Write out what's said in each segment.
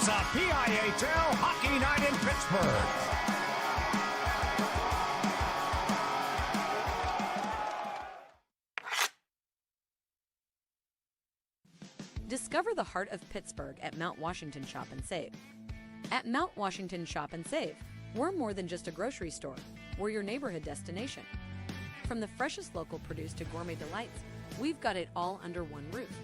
It's a PIHL Hockey Night in Pittsburgh. Discover the heart of Pittsburgh at Mount Washington Shop and Save. At Mount Washington Shop and Save, we're more than just a grocery store. We're your neighborhood destination. From the freshest local produce to gourmet delights, we've got it all under one roof.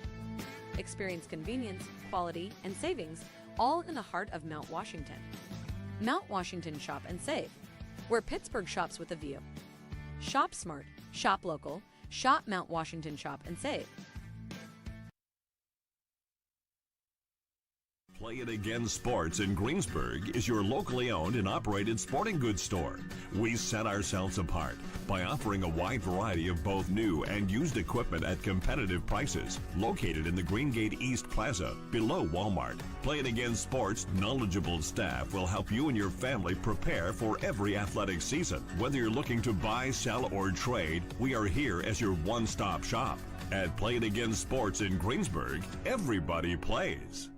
Experience convenience, quality, and savings, all in the heart of Mount Washington. Mount Washington Shop and Save, where Pittsburgh shops with a view. Shop smart, shop local, shop Mount Washington Shop and Save. Play It Again Sports in Greensburg is your locally owned and operated sporting goods store. We set ourselves apart by offering a wide variety of both new and used equipment at competitive prices. Located in the Greengate East Plaza, below Walmart, Play It Again Sports' knowledgeable staff will help you and your family prepare for every athletic season. Whether you're looking to buy, sell, or trade, we are here as your one-stop shop. At Play It Again Sports in Greensburg, everybody plays.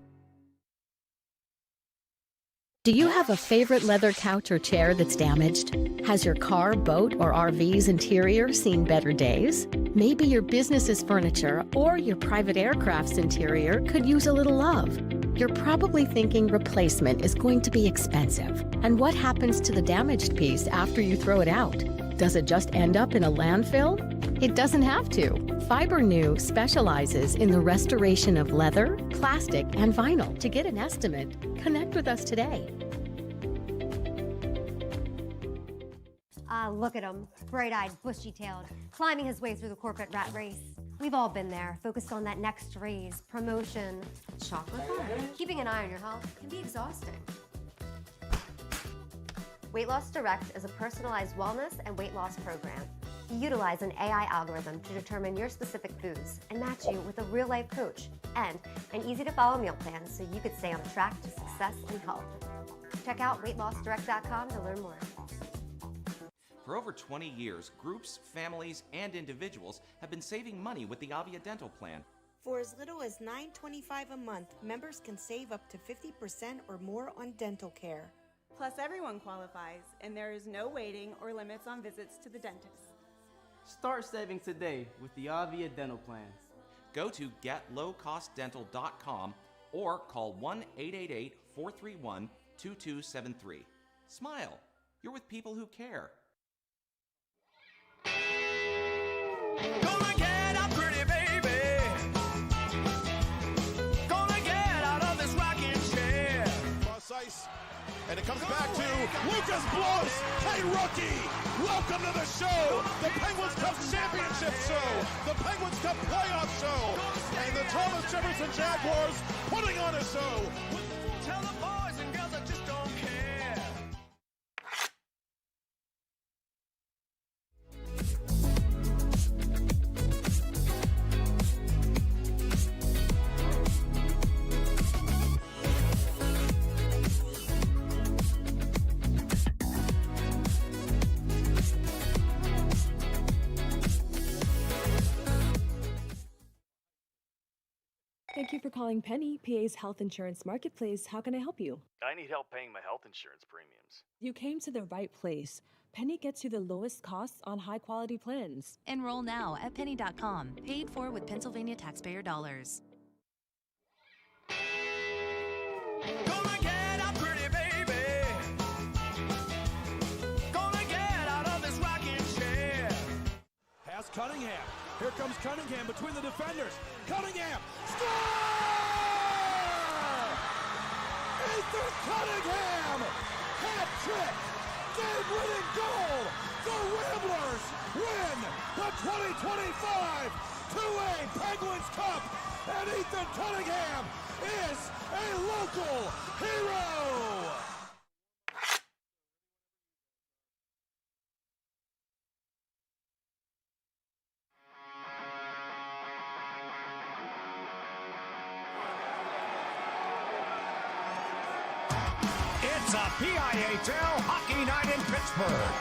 Do you have a favorite leather couch or chair that's damaged? Has your car, boat, or RV's interior seen better days? Maybe your business's furniture or your private aircraft's interior could use a little love. You're probably thinking replacement is going to be expensive. And what happens to the damaged piece after you throw it out? Does it just end up in a landfill? It doesn't have to. Fiber New specializes in the restoration of leather, plastic, and vinyl. To get an estimate, connect with us today. Look at him, bright-eyed, bushy-tailed, climbing his way through the corporate rat race. We've all been there, focused on that next raise, promotion, chocolate bar. Keeping an eye on your health can be exhausting. Weight Loss Direct is a personalized wellness and weight loss program. We utilize an AI algorithm to determine your specific foods and match you with a real-life coach and an easy-to-follow meal plan so you could stay on track to success and health. Check out weightlossdirect.com to learn more. For over 20 years, groups, families, and individuals have been saving money with the Avia Dental Plan. For as little as $9.25 a month, members can save up to 50% or more on dental care. Plus, everyone qualifies, and there is no waiting or limits on visits to the dentist. Start saving today with the Avia Dental Plan. Go to getlowcostdental.com or call 1-888-431-2273. Smile. You're with people who care. Gonna get up, pretty baby. Gonna get out of this rocking chair. Cross ice, and it comes back to Lucas Bloss. Hey, rookie, welcome to the show. The Penguins Cup Championship show. The Penguins Cup playoff show. And the Thomas Jefferson Jaguars putting on a show. Tell the boys and girls I just don't care. Thank you for calling Penny, PA's health insurance marketplace. How can I help you? I need help paying my health insurance premiums. You came to the right place. Penny gets you the lowest costs on high-quality plans. Enroll now at penny.com. Paid for with Pennsylvania taxpayer dollars. Gonna get up, pretty baby. Gonna get out of this rocking chair. Pass Cunningham. Here comes Cunningham between the defenders. Cunningham! Score! Ethan Cunningham! Hat trick! Game-winning goal! The Ramblers win the 2025 2A Penguins Cup! And Ethan Cunningham is a local hero! It's a PIHL Hockey Night in Pittsburgh.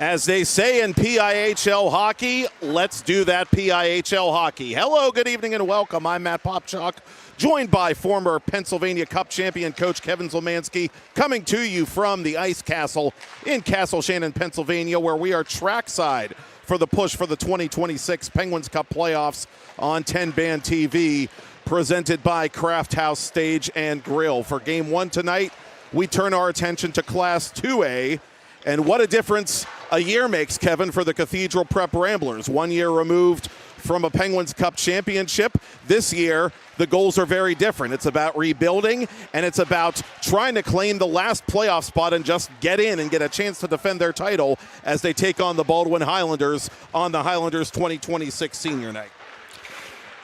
As they say in PIHL hockey, let's do that PIHL hockey. Hello, good evening, and welcome. I'm Matt Popchock, joined by former Pennsylvania Cup champion coach Kevin Zolmanski, coming to you from the Ice Castle in Castle Shannon, Pennsylvania, where we are trackside for the push for the 2026 Penguins Cup playoffs on TenbandTV, presented by Craft House Stage and Grill. For Game 1 tonight, we turn our attention to Class 2A, and what a difference a year makes, Kevin, for the Cathedral Prep Ramblers. 1 year removed from a Penguins Cup championship. This year, the goals are very different. It's about rebuilding, and it's about trying to claim the last playoff spot and just get in and get a chance to defend their title as they take on the Baldwin Highlanders on the Highlanders 2026 senior night.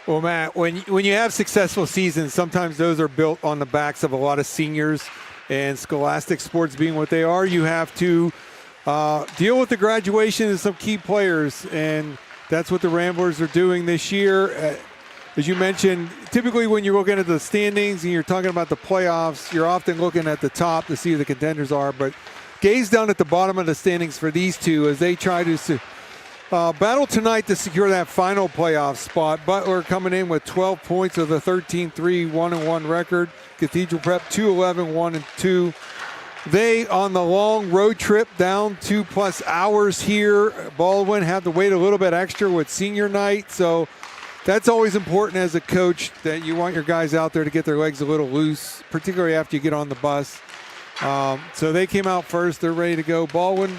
Well, Matt, when you have successful seasons, sometimes those are built on the backs of a lot of seniors. And scholastic sports being what they are, you have to deal with the graduation of some key players, and that's what the Ramblers are doing this year. As you mentioned, typically when you're looking at the standings and you're talking about the playoffs, you're often looking at the top to see who the contenders are, but gaze down at the bottom of the standings for these two as they try to battle tonight to secure that final playoff spot. Butler coming in with 12 points with a 13-3, 1-1 record. Cathedral Prep 2-11, 1-2. They, on the long road trip down 2+ hours here, Baldwin have to wait a little bit extra with senior night. So that's always important as a coach, that you want your guys out there to get their legs a little loose, particularly after you get on the bus. So they came out first. They're ready to go. Baldwin,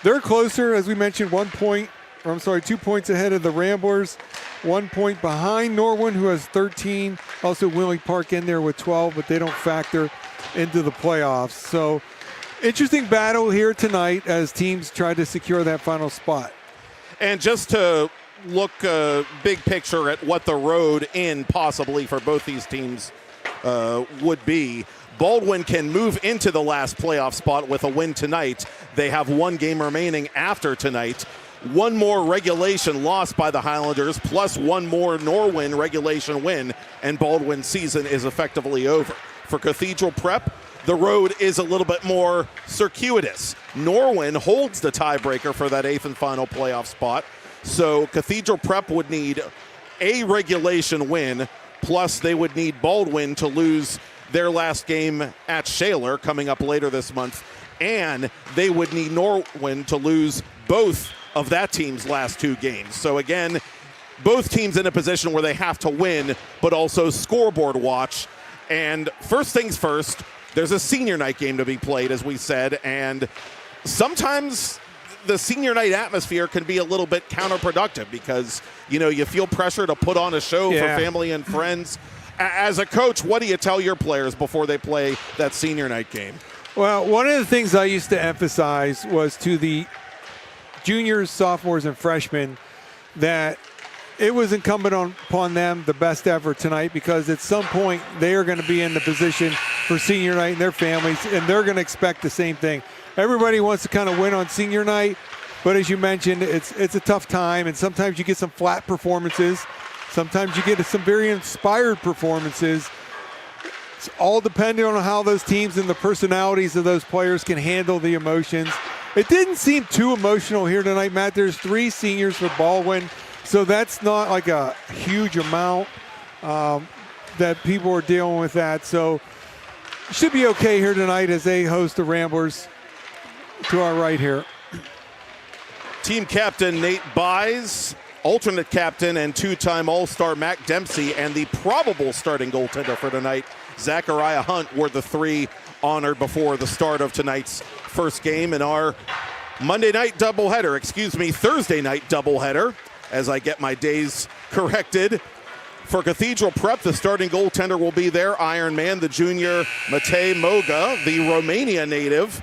they're closer, as we mentioned, 2 points ahead of the Ramblers, 1 point behind Norwin, who has 13. Also, Winley Park in there with 12, but they don't factor into the playoffs. So, interesting battle here tonight as teams try to secure that final spot. And just to look big picture at what the road in possibly for both these teams would be, Baldwin can move into the last playoff spot with a win tonight. They have one game remaining after tonight. One more regulation loss by the Highlanders, plus one more Norwin regulation win, and Baldwin's season is effectively over. For Cathedral Prep, the road is a little bit more circuitous. Norwin holds the tiebreaker for that 8th and final playoff spot, so Cathedral Prep would need a regulation win, plus they would need Baldwin to lose their last game at Shaler coming up later this month, and they would need Norwin to lose both of that team's last 2 games. So again, both teams in a position where they have to win, but also scoreboard watch. And first things first, there's a senior night game to be played, as we said, and sometimes the senior night atmosphere can be a little bit counterproductive because, you feel pressure to put on a show for family and friends. As a coach, what do you tell your players before they play that senior night game? Well, one of the things I used to emphasize was to the juniors, sophomores, and freshmen that it was incumbent upon them the best effort tonight, because at some point they are going to be in the position for senior night and their families, and they're going to expect the same thing. Everybody wants to kind of win on senior night, but as you mentioned, it's a tough time, and sometimes you get some flat performances. Sometimes you get some very inspired performances. It's all dependent on how those teams and the personalities of those players can handle the emotions. It didn't seem too emotional here tonight, Matt. There's 3 seniors for Baldwin, so that's not like a huge amount that people are dealing with that. So should be okay here tonight as they host the Ramblers to our right here. Team captain Nate Buys, alternate captain and 2-time All-Star Mac Dempsey, and the probable starting goaltender for tonight, Zachariah Hunt, were the 3 honored before the start of tonight's first game in our Thursday night doubleheader, as I get my days corrected. For Cathedral Prep, the starting goaltender will be their Iron Man, the junior Matej Moga, the Romania native,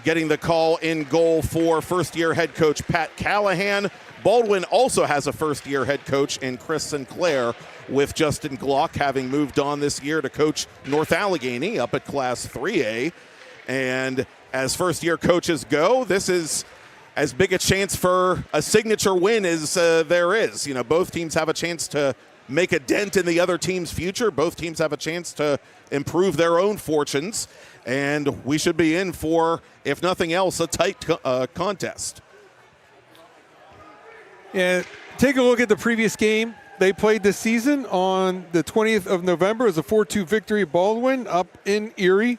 getting the call in goal for first-year head coach Pat Callahan. Baldwin also has a first-year head coach in Chris Sinclair, with Justin Glock having moved on this year to coach North Allegheny up at Class 3A. And as first-year coaches go, this is as big a chance for a signature win as there is. Both teams have a chance to make a dent in the other team's future. Both teams have a chance to improve their own fortunes, and we should be in for, if nothing else, a tight contest. Yeah, take a look at the previous game they played this season. On the 20th of November, it was a 4-2 victory at Baldwin up in Erie.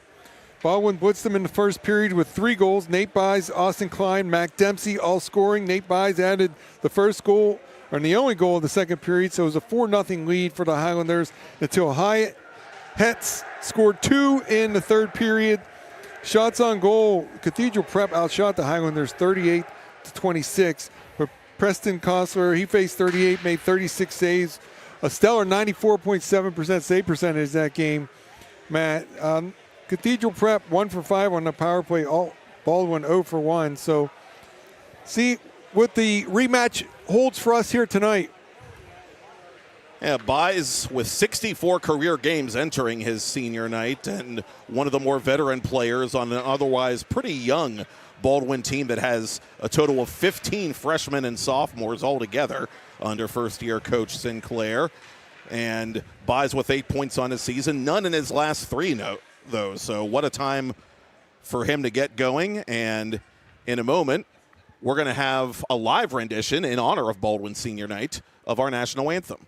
Baldwin blitzed them in the first period with 3 goals. Nate Byes, Austin Klein, Mac Dempsey all scoring. Nate Byes added the first goal, or the only goal of the second period, so it was a 4-0 lead for the Highlanders until Hyatt Hetz scored 2 in the third period. Shots on goal, Cathedral Prep outshot the Highlanders 38-26. But Preston Kostler, he faced 38, made 36 saves. A stellar 94.7% save percentage that game, Matt. Cathedral Prep 1 for 5 on the power play. Baldwin 0 for 1. So see what the rematch holds for us here tonight. Yeah, Byes with 64 career games entering his senior night, and one of the more veteran players on an otherwise pretty young Baldwin team that has a total of 15 freshmen and sophomores altogether under first-year coach Sinclair. And Byes with 8 points on his season, none in his last 3 though. So what a time for him to get going. And in a moment, we're going to have a live rendition in honor of Baldwin Senior Night of our national anthem.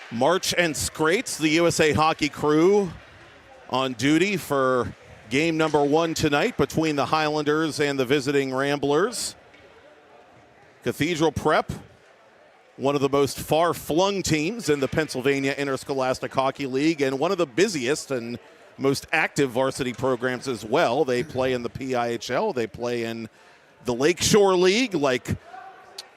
March and Scrates, the USA Hockey crew, on duty for game number 1 tonight between the Highlanders and the visiting Ramblers. Cathedral Prep, one of the most far-flung teams in the Pennsylvania Interscholastic Hockey League and one of the busiest and most active varsity programs as well. They play in the PIHL. They play in the Lakeshore League like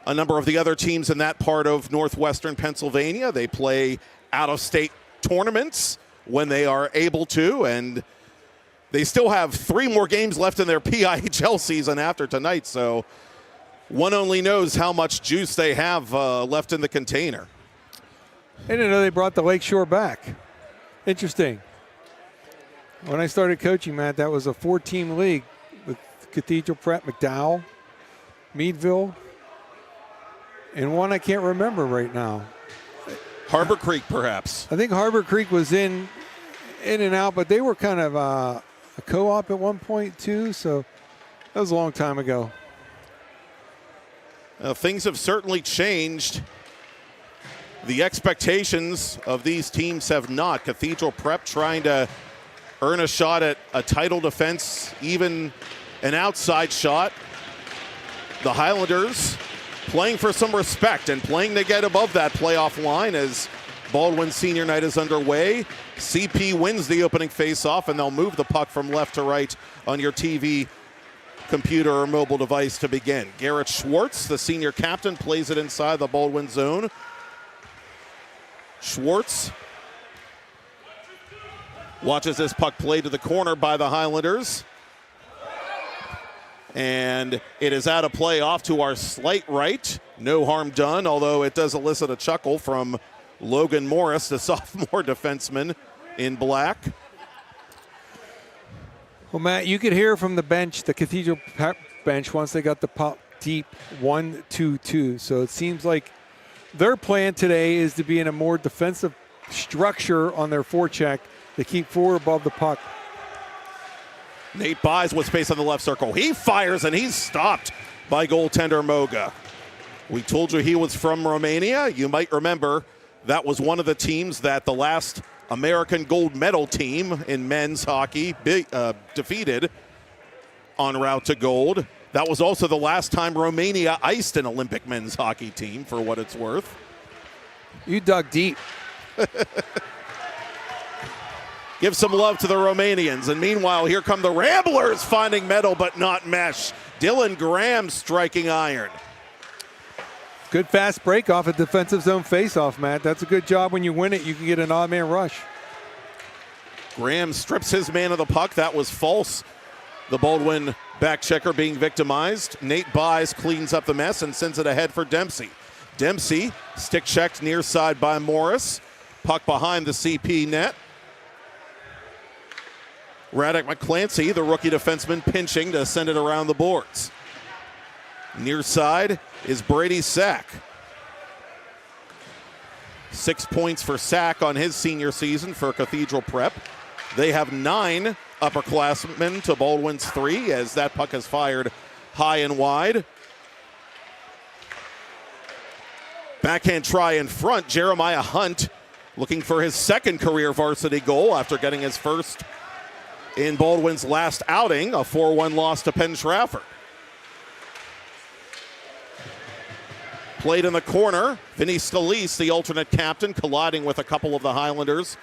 a number of the other teams in that part of northwestern Pennsylvania. They play out-of-state tournaments when they are able to, and they still have 3 more games left in their PIHL season after tonight, so one only knows how much juice they have left in the container. I didn't know they brought the Lakeshore back. Interesting. When I started coaching, Matt, that was a 4-team league with Cathedral Prep, McDowell, Meadville, and one I can't remember right now. Harbor Creek, perhaps. I think Harbor Creek was in and out, but they were kind of a co-op at one point too, so that was a long time ago. Things have certainly changed. The expectations of these teams have not. Cathedral Prep trying to earn a shot at a title defense, even an outside shot. The Highlanders playing for some respect and playing to get above that playoff line as Baldwin Senior Night is underway. CP wins the opening faceoff, and they'll move the puck from left to right on your TV computer or mobile device to begin. Garrett Schwartz, the senior captain, plays it inside the Baldwin zone. Schwartz watches this puck play to the corner by the Highlanders. And it is out of play off to our slight right. No harm done, although it does elicit a chuckle from Logan Morris, the sophomore defenseman in black. Well, Matt, you could hear from the bench, the Cathedral Prep bench, once they got the puck deep, 1-2-2. So it seems like their plan today is to be in a more defensive structure on their forecheck to keep forward above the puck. Nate buys with space on the left circle. He fires and he's stopped by goaltender Moga. We told you he was from Romania. You might remember that was one of the teams that the last American gold medal team in men's hockey defeated en route to gold. That was also the last time Romania iced an Olympic men's hockey team, for what it's worth. You dug deep. Give some love to the Romanians. And meanwhile, here come the Ramblers finding metal but not mesh. Dylan Graham striking iron. Good fast break off a defensive zone faceoff, Matt. That's a good job. When you win it, you can get an odd man rush. Graham strips his man of the puck. That was false. The Baldwin back checker being victimized. Nate Buys cleans up the mess and sends it ahead for Dempsey. Dempsey stick checked near side by Morris. Puck behind the CP net. Radek McClancy, the rookie defenseman, pinching to send it around the boards. Near side is Brady Sack. 6 points for Sack on his senior season for Cathedral Prep. They have 9 upperclassmen to Baldwin's 3 as that puck is fired high and wide. Backhand try in front. Jeremiah Hunt looking for his second career varsity goal after getting his first in Baldwin's last outing, a 4-1 loss to Penn Trafford. Played in the corner. Vinny Scalise, the alternate captain, colliding with a couple of the Highlanders.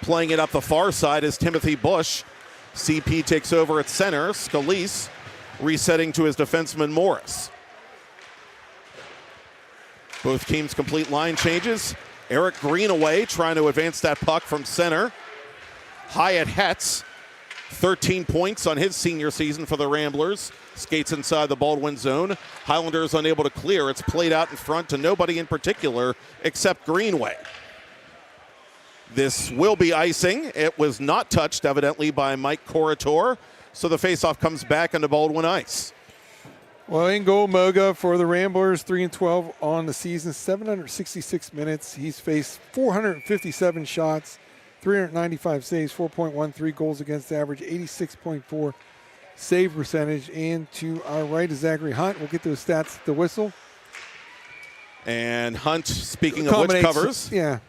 Playing it up the far side is Timothy Bush. CP takes over at center. Scalise resetting to his defenseman Morris. Both teams complete line changes. Eric Greenaway trying to advance that puck from center. Hyatt Hetz, 13 points on his senior season for the Ramblers. Skates inside the Baldwin zone. Highlanders unable to clear. It's played out in front to nobody in particular except Greenway. This will be icing. It was not touched, evidently, by Mike Corritor. So the faceoff comes back into Baldwin ice. Well, in goal, Moga for the Ramblers, 3-12 on the season, 766 minutes. He's faced 457 shots, 395 saves, 4.13 goals against average, 86.4 save percentage. And to our right is Zachary Hunt. We'll get to his stats at the whistle. And Hunt, speaking of which covers. Yeah.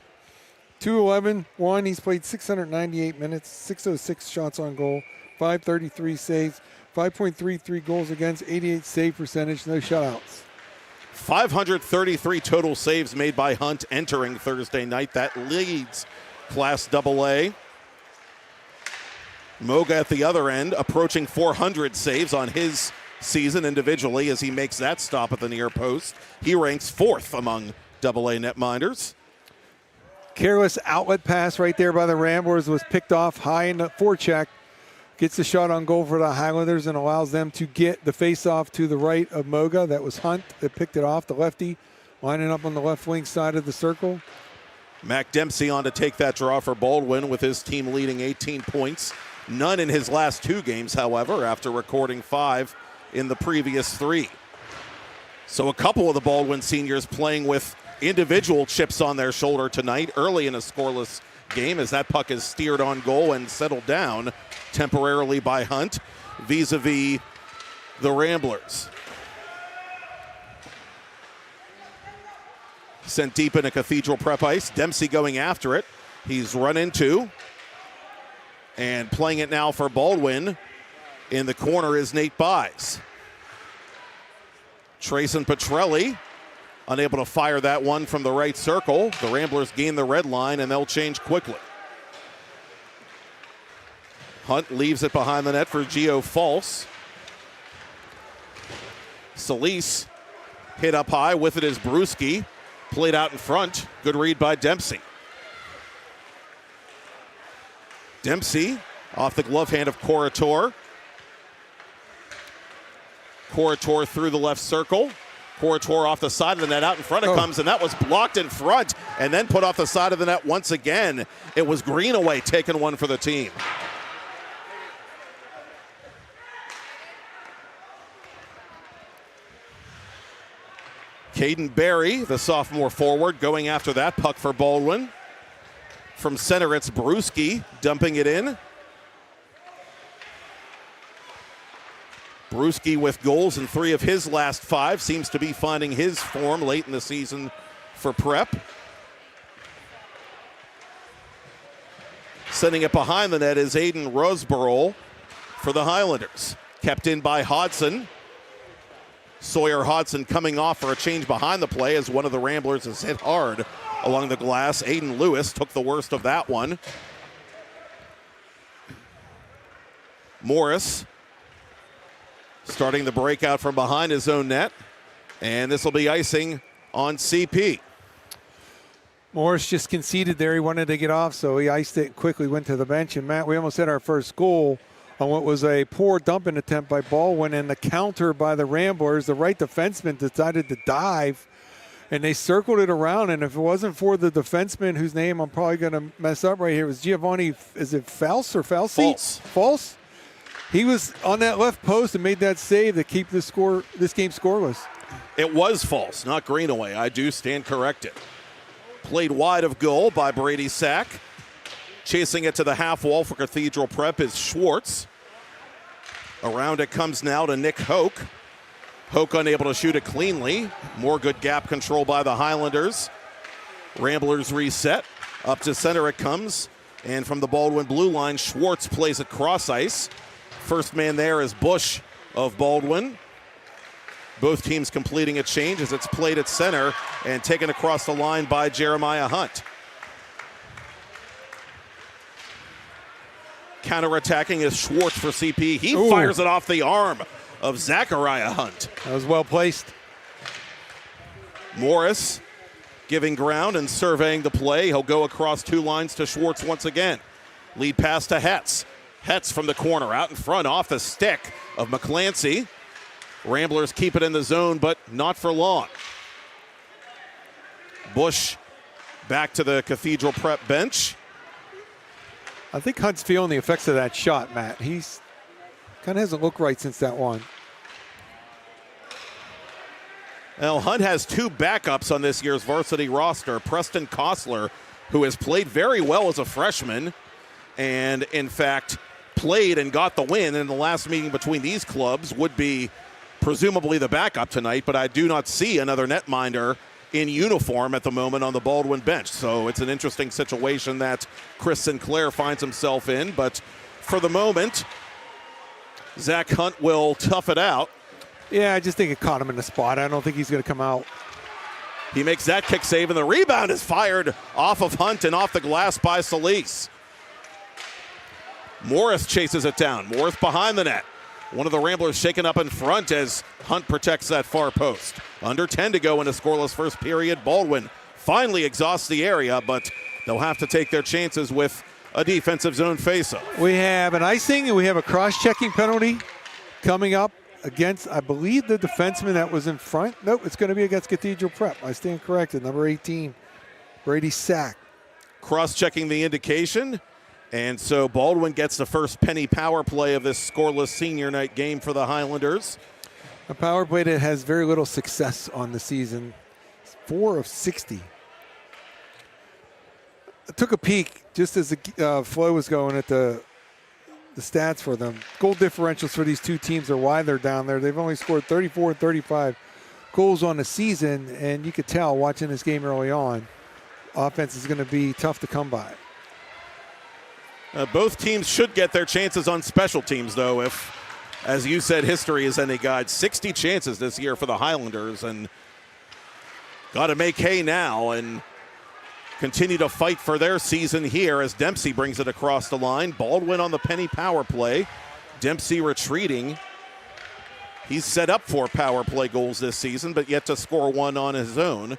211-1. He's played 698 minutes, 606 shots on goal, 533 saves, 5.33 goals against, 88 save percentage, no shutouts. 533 total saves made by Hunt entering Thursday night. That leads Class AA. Moga at the other end, approaching 400 saves on his season individually as he makes that stop at the near post. He ranks 4th among AA netminders. Careless outlet pass right there by the Ramblers was picked off high in the forecheck. Gets the shot on goal for the Highlanders and allows them to get the face-off to the right of Moga. That was Hunt that picked it off, the lefty, lining up on the left wing side of the circle. Mac Dempsey on to take that draw for Baldwin with his team leading 18 points. None in his last 2 games, however, after recording 5 in the previous 3. So a couple of the Baldwin seniors playing with individual chips on their shoulder tonight early in a scoreless game as that puck is steered on goal and settled down temporarily by Hunt vis-a-vis the Ramblers. Sent deep into Cathedral Prep ice. Dempsey going after it. He's run into and playing it now for Baldwin. In the corner is Nate Buys. Trayson Petrelli unable to fire that one from the right circle. The Ramblers gain the red line, and they'll change quickly. Hunt leaves it behind the net for Gio False. Solis hit up high. With it is Brewski. Played out in front. Good read by Dempsey. Dempsey off the glove hand of Corator. Corator through the left circle. Corator off the side of the net, out in front it comes, and that was blocked in front and then put off the side of the net once again. It was Greenaway taking one for the team. Caden Berry, the sophomore forward, going after that puck for Baldwin. From center, it's Brewski dumping it in. Brewski with goals in 3 of his last 5, seems to be finding his form late in the season for Prep. Sending it behind the net is Aiden Rosborough for the Highlanders. Kept in by Hodson. Sawyer Hodson coming off for a change behind the play as one of the Ramblers is hit hard along the glass. Aiden Lewis took the worst of that one. Morris starting the breakout from behind his own net. And this will be icing on CP. Morris just conceded there. He wanted to get off, so he iced it and quickly went to the bench. And, Matt, we almost had our first goal on what was a poor dumping attempt by Baldwin, and the counter by the Ramblers. The right defenseman decided to dive, and they circled it around. And if it wasn't for the defenseman, whose name I'm probably going to mess up right here, it was Giovanni, is it False or Falsi? False. He was on that left post and made that save to keep this game scoreless. It was False, not Greenaway. I do stand corrected. Played wide of goal by Brady Sack. Chasing it to the half wall for Cathedral Prep is Schwartz. Around it comes now to Nick Hoke. Hoke unable to shoot it cleanly. More good gap control by the Highlanders. Ramblers reset. Up to center it comes. And from the Baldwin blue line, Schwartz plays it cross ice. First man there is Bush of Baldwin. Both teams completing a change as it's played at center and taken across the line by Jeremiah Hunt. Counterattacking is Schwartz for CP. He fires it off the arm of Zachariah Hunt. That was well placed. Morris giving ground and surveying the play. He'll go across 2 lines to Schwartz once again. Lead pass to Hetz. Hetz from the corner, out in front, off the stick of McClancy. Ramblers keep it in the zone, but not for long. Bush back to the Cathedral Prep bench. I think Hunt's feeling the effects of that shot, Matt. He's kind of hasn't looked right since that one. Well, Hunt has 2 backups on this year's varsity roster. Preston Kostler, who has played very well as a freshman, and in fact played and got the win in the last meeting between these clubs, would be presumably the backup tonight, but I do not see another netminder in uniform at the moment on the Baldwin bench. So it's an interesting situation that Chris Sinclair finds himself in, but for the moment, Zach Hunt will tough it out. Yeah, I just think it caught him in the spot. I don't think he's going to come out. He makes that kick save, and the rebound is fired off of Hunt and off the glass by Solis. Morris chases it down. Morris behind the net. One of the Ramblers shaken up in front as Hunt protects that far post. Under 10 to go in a scoreless first period. Baldwin finally exhausts the area, but they'll have to take their chances with a defensive zone faceoff. We have an icing and we have a cross-checking penalty coming up against, I believe, the defenseman that was in front. Nope, it's going to be against Cathedral Prep. I stand corrected. Number 18, Brady Sack. Cross-checking the indication. And so Baldwin gets the first penny power play of this scoreless senior night game for the Highlanders. A power play that has very little success on the season. 4 of 60. I took a peek just as the flow was going at the stats for them. Goal differentials for these 2 teams are why they're down there. They've only scored 34 and 35 goals on the season, and you could tell watching this game early on, offense is going to be tough to come by. Both teams should get their chances on special teams, though, if, as you said, history is any guide. 60 chances this year for the Highlanders, and got to make hay now and continue to fight for their season here as Dempsey brings it across the line. Baldwin on the penny power play. Dempsey retreating He's set up 4 power play goals this season, but yet to score 1 on his own.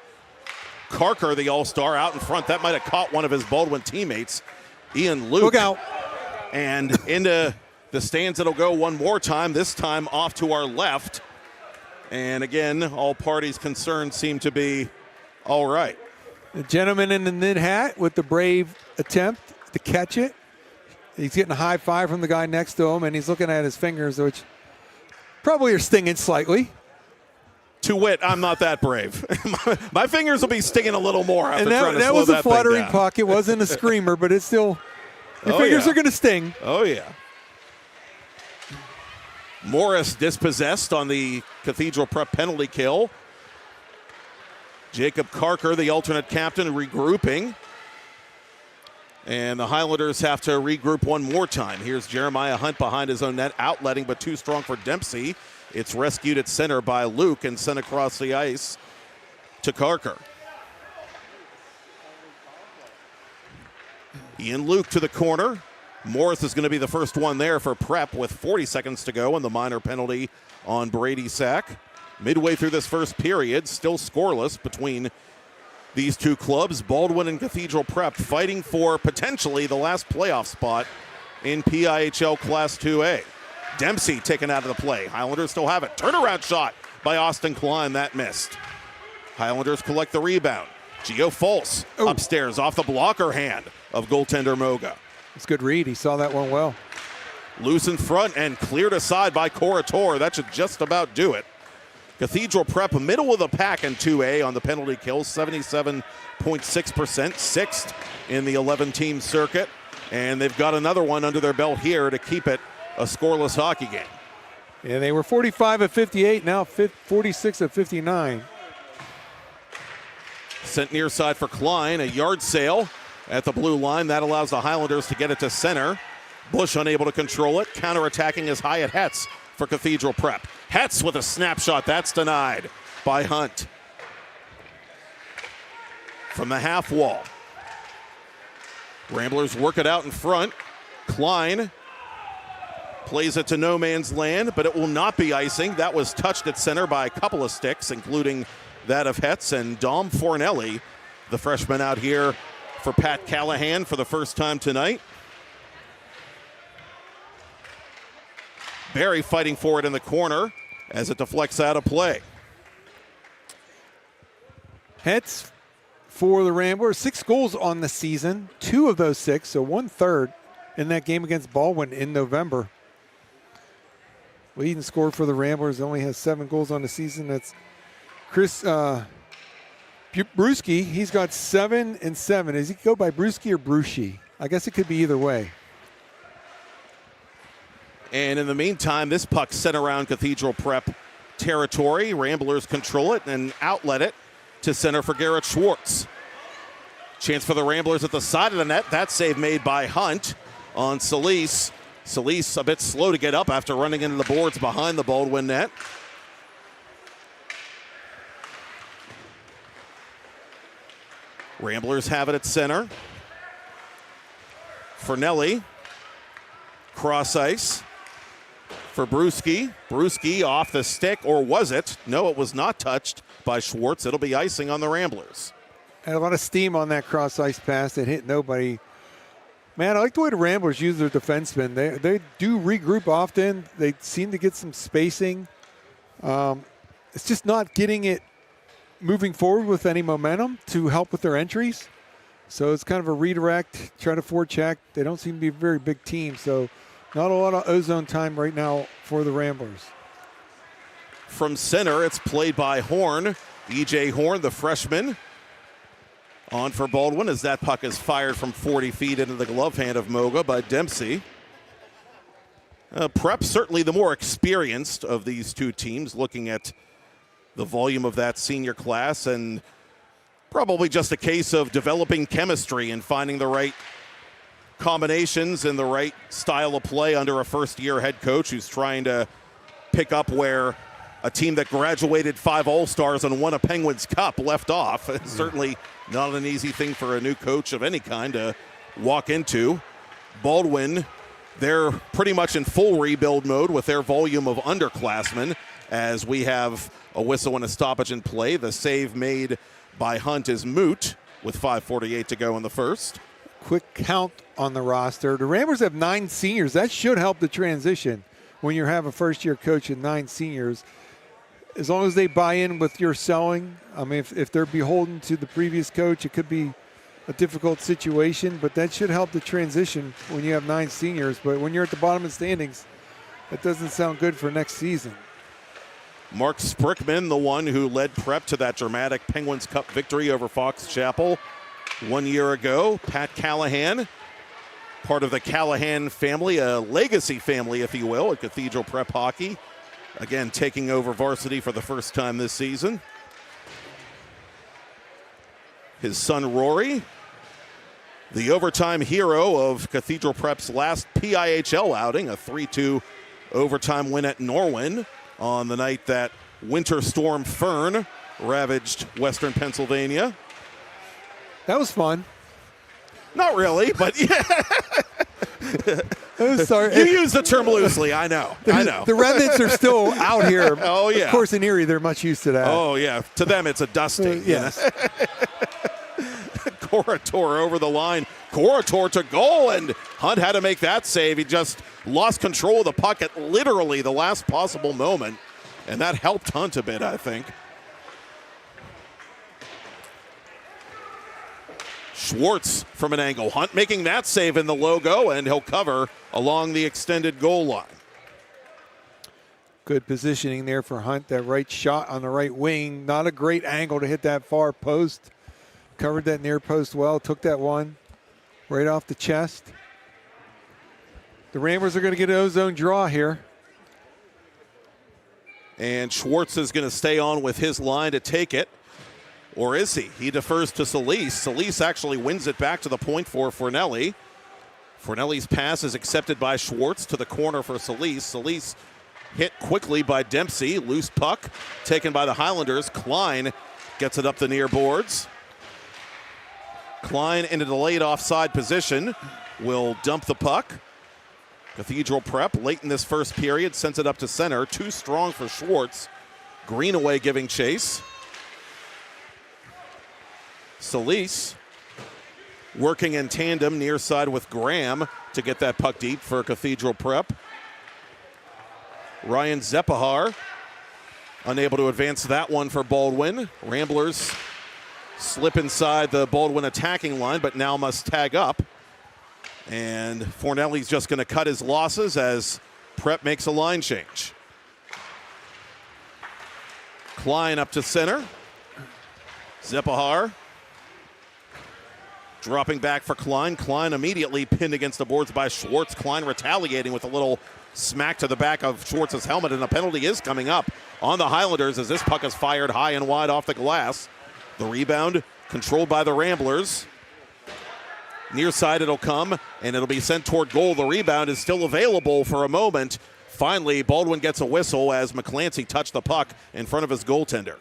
Carker, the all-star, out in front. That might have caught one of his Baldwin teammates, Ian Luke. Look out. And into the stands it'll go one more time, this time off to our left. And again, all parties concerned seem to be all right. The gentleman in the knit hat with the brave attempt to catch it. He's getting a high five from the guy next to him, and he's looking at his fingers, which probably are stinging slightly. To wit, I'm not that brave. My fingers will be stinging a little more after trying to slow that thing down. That was a fluttering puck. It wasn't a screamer, but it's still, your fingers are going to sting. Oh, yeah. Morris dispossessed on the Cathedral Prep penalty kill. Jacob Carker, the alternate captain, regrouping. And the Highlanders have to regroup one more time. Here's Jeremiah Hunt behind his own net, outletting, but too strong for Dempsey. It's rescued at center by Luke and sent across the ice to Carker. Ian Luke to the corner. Morris is going to be the first one there for Prep with 40 seconds to go, and the minor penalty on Brady Sack. Midway through this first period, still scoreless between these two clubs. Baldwin and Cathedral Prep fighting for potentially the last playoff spot in PIHL Class 2A. Dempsey taken out of the play. Highlanders still have it. Turnaround shot by Austin Klein. That missed. Highlanders collect the rebound. Gio Fultz upstairs off the blocker hand of goaltender Moga. It's a good read. He saw that one well. Loose in front and cleared aside by Corator. That should just about do it. Cathedral Prep, middle of the pack in 2A on the penalty kills, 77.6%, sixth in the 11-team circuit. And they've got another one under their belt here to keep it a scoreless hockey game. Yeah, they were 45 at 58, now 46 at 59. Sent near side for Klein, a yard sale at the blue line. That allows the Highlanders to get it to center. Bush unable to control it. Counterattacking is Hyatt Hetz for Cathedral Prep. Hetz with a snapshot. That's denied by Hunt. From the half wall. Ramblers work it out in front. Klein plays it to no man's land, but it will not be icing. That was touched at center by a couple of sticks, including that of Hetz and Dom Fornelli, the freshman out here for Pat Callahan for the first time tonight. Barry fighting for it in the corner as it deflects out of play. Hetz for the Ramblers, 6 goals on the season, 2 of those 6, so 1/3 in that game against Baldwin in November. Leading scorer for the Ramblers, only has 7 goals on the season. That's Chris Brewski. He's got 7 and 7. Does he go by Brewski or Bruschi? I guess it could be either way. And in the meantime, this puck sent around Cathedral Prep territory. Ramblers control it and outlet it to center for Garrett Schwartz. Chance for the Ramblers at the side of the net. That save made by Hunt on Solis. Solis a bit slow to get up after running into the boards behind the Baldwin net. Ramblers have it at center. Fornelli. Cross ice for Brewski. Brewski off the stick, or was it? No, it was not touched by Schwartz. It'll be icing on the Ramblers. Had a lot of steam on that cross ice pass. It hit nobody. Man, I like the way the Ramblers use their defensemen. They do regroup often. They seem to get some spacing. It's just not getting it moving forward with any momentum to help with their entries. So it's kind of a redirect, try to forecheck. They don't seem to be a very big team, so not a lot of ozone time right now for the Ramblers. From center, it's played by Horn. E.J. Horn, the freshman, on for Baldwin as that puck is fired from 40 feet into the glove hand of Moga by Dempsey. Prep certainly the more experienced of these two teams, looking at the volume of that senior class, and probably just a case of developing chemistry and finding the right combinations and the right style of play under a first-year head coach who's trying to pick up where a team that graduated 5 All-Stars and won a Penguins Cup left off. It's certainly not an easy thing for a new coach of any kind to walk into. Baldwin they're pretty much in full rebuild mode with their volume of underclassmen, as we have a whistle and a stoppage in play. The save made by Hunt is moot with 5:48 to go in the first. Quick count on the roster. The Ramblers have 9 seniors. That should help the transition when you have a first-year coach and 9 seniors. As long as they buy in with your selling, I mean, if they're beholden to the previous coach, it could be a difficult situation, but that should help the transition when you have 9 seniors. But when you're at the bottom of the standings, that doesn't sound good for next season. Mark Sprickman, the one who led Prep to that dramatic Penguins Cup victory over Fox Chapel 1 year ago. Pat Callahan, part of the Callahan family, a legacy family, if you will, at Cathedral Prep Hockey. Again, taking over varsity for the first time this season. His son, Rory, the overtime hero of Cathedral Prep's last PIHL outing, a 3-2 overtime win at Norwin on the night that Winter Storm Fern ravaged western Pennsylvania. That was fun. Not really, but yeah. Sorry. You use the term loosely, I know. I know. The remnants are still out here. Oh, yeah. Of course, in Erie, they're much used to that. Oh, yeah. To them, it's a dusting. Yes. Corator over the line. Corator to goal, and Hunt had to make that save. He just lost control of the puck at literally the last possible moment, and that helped Hunt a bit, I think. Schwartz from an angle. Hunt making that save in the logo, and he'll cover along the extended goal line. Good positioning there for Hunt. That right shot on the right wing. Not a great angle to hit that far post. Covered that near post well. Took that one right off the chest. The Ramblers are going to get an ozone draw here. And Schwartz is going to stay on with his line to take it. Or is he? He defers to Solis. Solis actually wins it back to the point for Fornelli. Fornelli's pass is accepted by Schwartz to the corner for Solis. Solis hit quickly by Dempsey. Loose puck taken by the Highlanders. Klein gets it up the near boards. Klein in a delayed offside position will dump the puck. Cathedral Prep late in this first period sends it up to center. Too strong for Schwartz. Greenaway giving chase. Solis working in tandem near side with Graham to get that puck deep for Cathedral Prep. Ryan Zepahar unable to advance that one for Baldwin. Ramblers slip inside the Baldwin attacking line, but now must tag up. And Fornelli's just going to cut his losses as Prep makes a line change. Klein up to center. Zepahar dropping back for Klein. Klein immediately pinned against the boards by Schwartz. Klein retaliating with a little smack to the back of Schwartz's helmet, and a penalty is coming up on the Highlanders as this puck is fired high and wide off the glass. The rebound controlled by the Ramblers. Near side it'll come, and it'll be sent toward goal. The rebound is still available for a moment. Finally, Baldwin gets a whistle as McClancy touched the puck in front of his goaltender.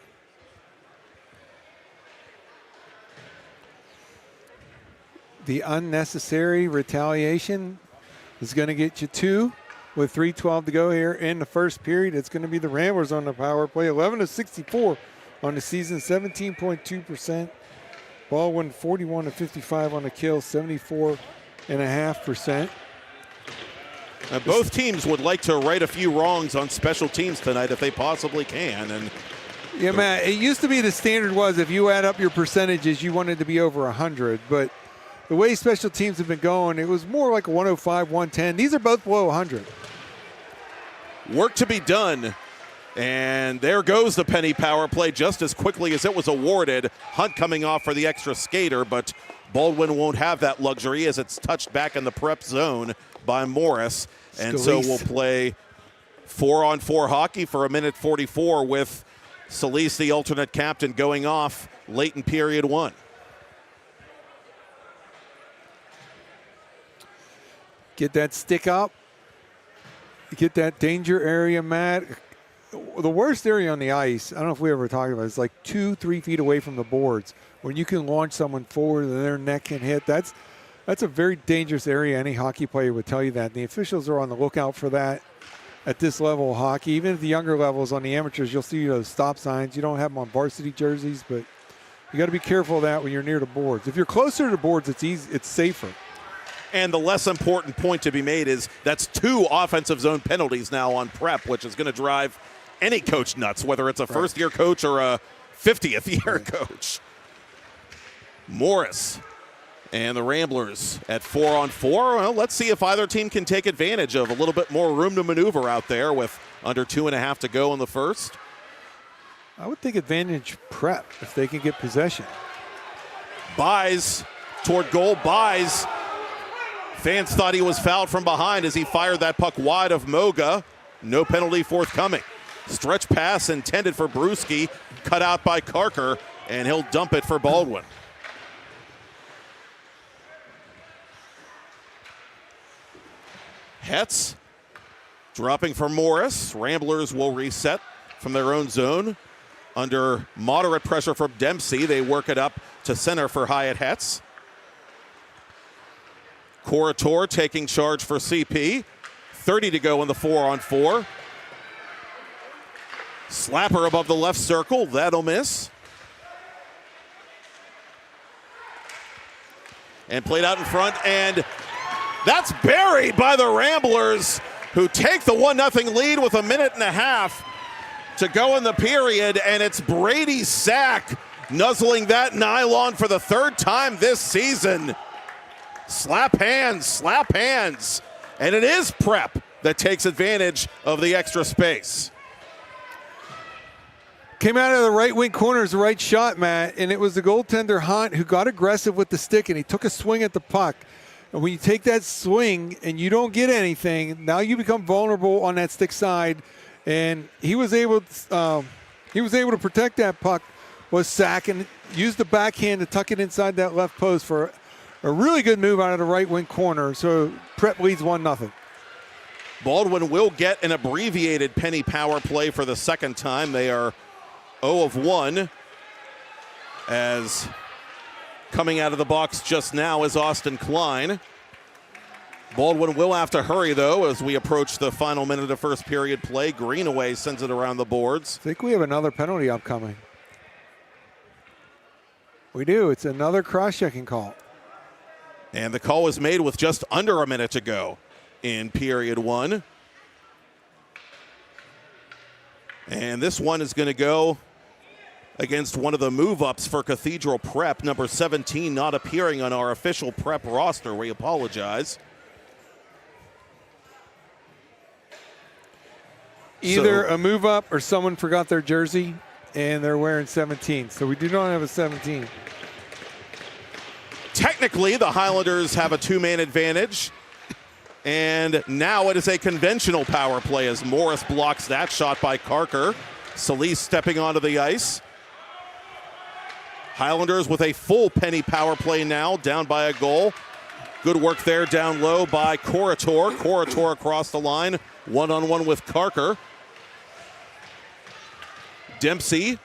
The unnecessary retaliation is going to get you 2 with 3:12 to go here in the first period. It's going to be the Ramblers on the power play. 11-64 on the season, 17.2%. Baldwin 41-55 on the kill, 74.5%. Both teams would like to right a few wrongs on special teams tonight if they possibly can. And yeah, Matt, it used to be the standard was if you add up your percentages, you wanted to be over 100. But the way special teams have been going, it was more like a 105, 110. These are both below 100. Work to be done. And there goes the penny power play just as quickly as it was awarded. Hunt coming off for the extra skater, but Baldwin won't have that luxury as it's touched back in the Prep zone by Morris. And so we'll play 4-on-4 hockey for a minute 44 with Solis, the alternate captain, going off late in period 1. Get that stick up. Get that danger area, Matt. The worst area on the ice, I don't know if we ever talked about it, is like 2-3 feet away from the boards. When you can launch someone forward and their neck can hit, that's That's a very dangerous area. Any hockey player would tell you that. And the officials are on the lookout for that at this level of hockey. Even at the younger levels on the amateurs, you'll see those stop signs. You don't have them on varsity jerseys, but you got to be careful of that when you're near the boards. If you're closer to the boards, it's easy, it's safer. And the less important point to be made is that's 2 offensive zone penalties now on Prep, which is going to drive any coach nuts, whether it's a first-year coach or a 50th-year coach. Morris and the Ramblers at 4-on-4. Well, let's see if either team can take advantage of a little bit more room to maneuver out there with under 2.5 to go in the first. I would think advantage Prep if they can get possession. Buys toward goal, buys. Fans thought he was fouled from behind as he fired that puck wide of Moga. No penalty forthcoming. Stretch pass intended for Brewski, cut out by Carker, and he'll dump it for Baldwin. Hetz dropping for Morris. Ramblers will reset from their own zone. Under moderate pressure from Dempsey, they work it up to center for Hyatt Hetz. Corator taking charge for CP. 30 to go in the 4-on-4. Slapper above the left circle. That'll miss. And played out in front, and that's buried by the Ramblers, who take the 1-0 lead with 1.5 minutes to go in the period, and it's Brady Sack nuzzling that nylon for the 3rd time this season. Slap hands, and it is Prep that takes advantage of the extra space. Came out of the right wing corner as the right shot, Matt, and it was the goaltender Hunt who got aggressive with the stick, and he took a swing at the puck. And when you take that swing and you don't get anything, now you become vulnerable on that stick side. And he was able to protect that puck, was Sack, and used the backhand to tuck it inside that left post for a really good move out of the right wing corner. So Prep leads 1-0. Baldwin will get an abbreviated penny power play for the 2nd time. They are 0 of 1, as coming out of the box just now is Austin Klein. Baldwin will have to hurry, though, as we approach the final minute of first period play. Greenaway sends it around the boards. I think we have another penalty upcoming. We do. It's another cross-checking call. And the call was made with just under 1 minute to go in period 1. And this one is going to go against one of the move-ups for Cathedral Prep, number 17, not appearing on our official Prep roster. We apologize. Either a move-up or someone forgot their jersey, and they're wearing 17. So we do not have a 17. Technically, the Highlanders have a 2-man advantage. And now it is a conventional power play as Morris blocks that shot by Carker. Solis stepping onto the ice. Highlanders with a full penny power play now, down by a goal. Good work there down low by Corator. Corator across the line, 1-on-1 with Carker. Dempsey,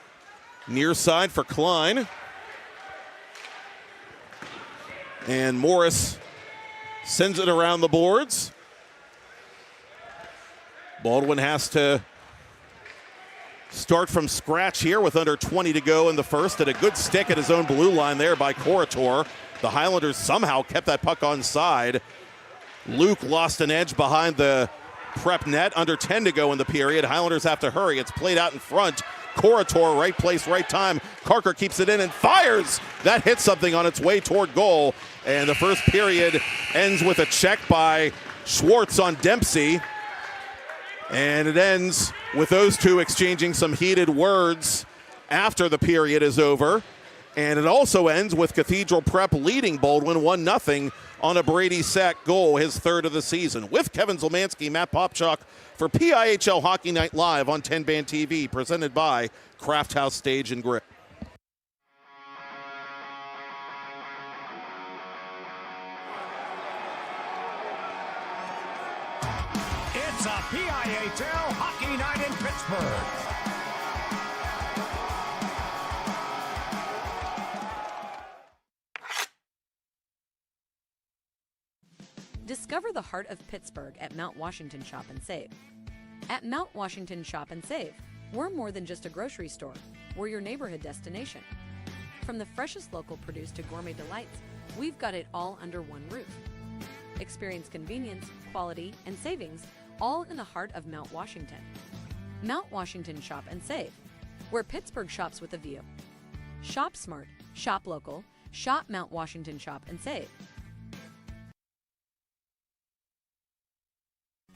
near side for Klein. And Morris sends it around the boards. Baldwin has to start from scratch here with under 20 to go in the first, and a good stick at his own blue line there by Corator. The Highlanders somehow kept that puck onside. Luke lost an edge behind the Prep net, under 10 to go in the period. Highlanders have to hurry. It's played out in front. Corator, right place, right time. Carker keeps it in and fires. That hits something on its way toward goal. And the first period ends with a check by Schwartz on Dempsey. And it ends with those two exchanging some heated words after the period is over. And it also ends with Cathedral Prep leading Baldwin 1-0 on a Brady Sack goal, his 3rd of the season. With Kevin Zolmanski, Matt Popchock for PIHL Hockey Night Live on TenbandTV, presented by Craft House Stage and Grill. It's a PIHL Hockey Night in Pittsburgh. Discover the heart of Pittsburgh at Mount Washington Shop and Save. At Mount Washington Shop and Save, we're more than just a grocery store. We're your neighborhood destination. From the freshest local produce to gourmet delights, we've got it all under one roof. Experience convenience, quality, and savings, all in the heart of Mount Washington. Mount Washington Shop and Save, where Pittsburgh shops with a view. Shop smart, shop local, shop Mount Washington Shop and Save.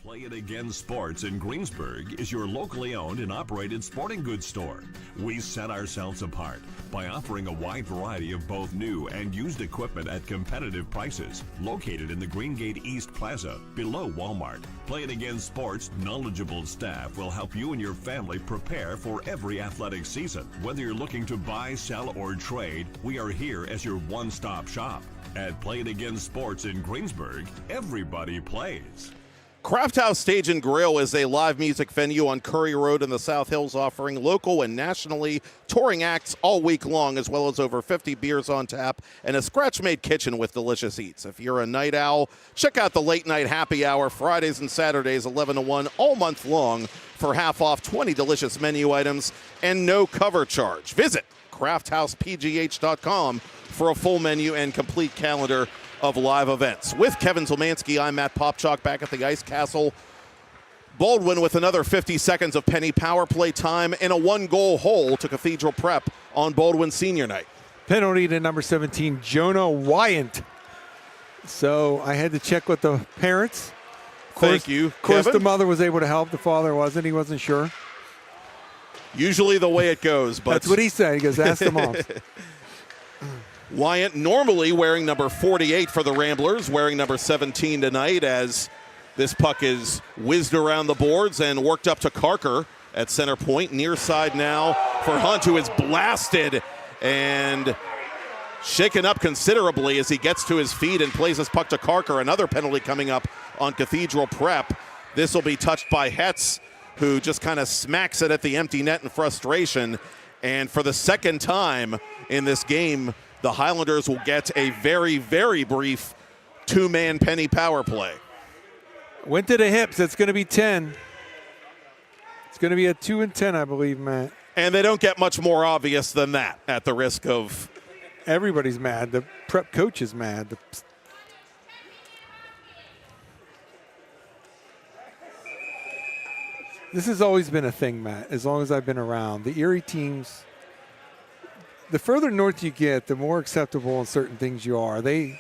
Play It Again Sports in Greensburg is your locally owned and operated sporting goods store. We set ourselves apart by offering a wide variety of both new and used equipment at competitive prices. Located in the Greengate East Plaza, below Walmart, Play It Again Sports' knowledgeable staff will help you and your family prepare for every athletic season. Whether you're looking to buy, sell, or trade, we are here as your one-stop shop. At Play It Again Sports in Greensburg, everybody plays. Craft House Stage and Grill is a live music venue on Curry Road in the South Hills, offering local and nationally touring acts all week long, as well as over 50 beers on tap and a scratch-made kitchen with delicious eats. If you're a night owl, check out the late night happy hour Fridays and Saturdays 11 to 1 all month long for half off 20 delicious menu items and no cover charge. Visit crafthousepgh.com for a full menu and complete calendar of live events. With Kevin Zolmanski, I'm Matt Popchock back at the Ice Castle. Baldwin with another 50 seconds of Penny power play time in a one-goal hole to Cathedral Prep on Baldwin Senior Night. Penalty to number 17, Jonah Wyant. So I had to check with the parents. Thank you, Of course, Kevin. the mother was able to help. The father wasn't. He wasn't sure. Usually the way it goes, but that's what he said. He goes, ask the mom. Wyant normally wearing number 48 for the Ramblers, wearing number 17 tonight as this puck is whizzed around the boards and worked up to Carker at center point. Near side now for Hunt, who is blasted and shaken up considerably as he gets to his feet and plays this puck to Carker. Another penalty coming up on Cathedral Prep. This will be touched by Hetz, who just kind of smacks it at the empty net in frustration. And for the second time in this game, the Highlanders will get a very, very brief two-man Penny power play. Went to the hips. It's going to be 10. It's going to be a 2 and 10, I believe, Matt. And they don't get much more obvious than that at the risk of... Everybody's mad. The prep coach is mad. This has always been a thing, Matt, as long as I've been around. The Erie teams, the further north you get, the more acceptable in certain things you are. They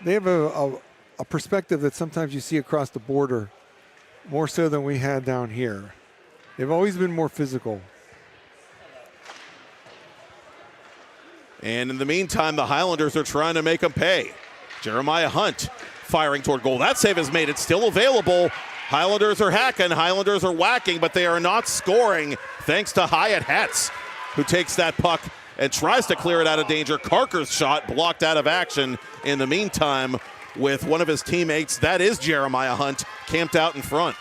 have a perspective that sometimes you see across the border more so than we had down here. They've always been more physical. And in the meantime, the Highlanders are trying to make them pay. Jeremiah Hunt firing toward goal. That save is made. It's still available. Highlanders are hacking. Highlanders are whacking, but they are not scoring thanks to Hyatt Hetz, who takes that puck and tries to clear it out of danger. Carker's shot blocked out of action in the meantime with one of his teammates. That is Jeremiah Hunt, camped out in front.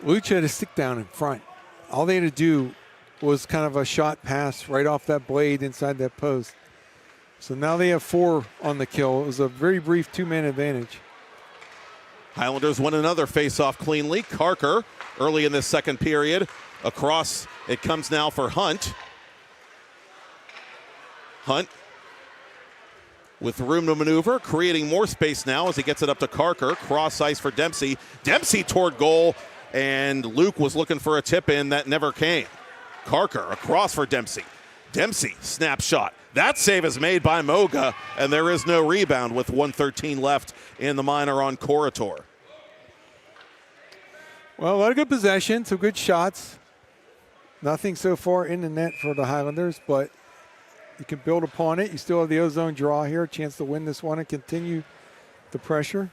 Luch had a stick down in front. All they had to do was kind of a shot pass right off that blade inside that post. So now they have 4 on the kill. It was a very brief 2-man advantage. Highlanders win another face-off cleanly. Carker early in this second period. Across it comes now for Hunt. Hunt with room to maneuver, creating more space now as he gets it up to Carker. Cross ice for Dempsey. Dempsey toward goal, and Luke was looking for a tip-in that never came. Carker across for Dempsey. Dempsey, snapshot. That save is made by Moga, and there is no rebound with 1:13 left in the minor on Corritor. Well, a lot of good possession, some good shots. Nothing so far in the net for the Highlanders, but you can build upon it. You still have the ozone draw here, a chance to win this one and continue the pressure.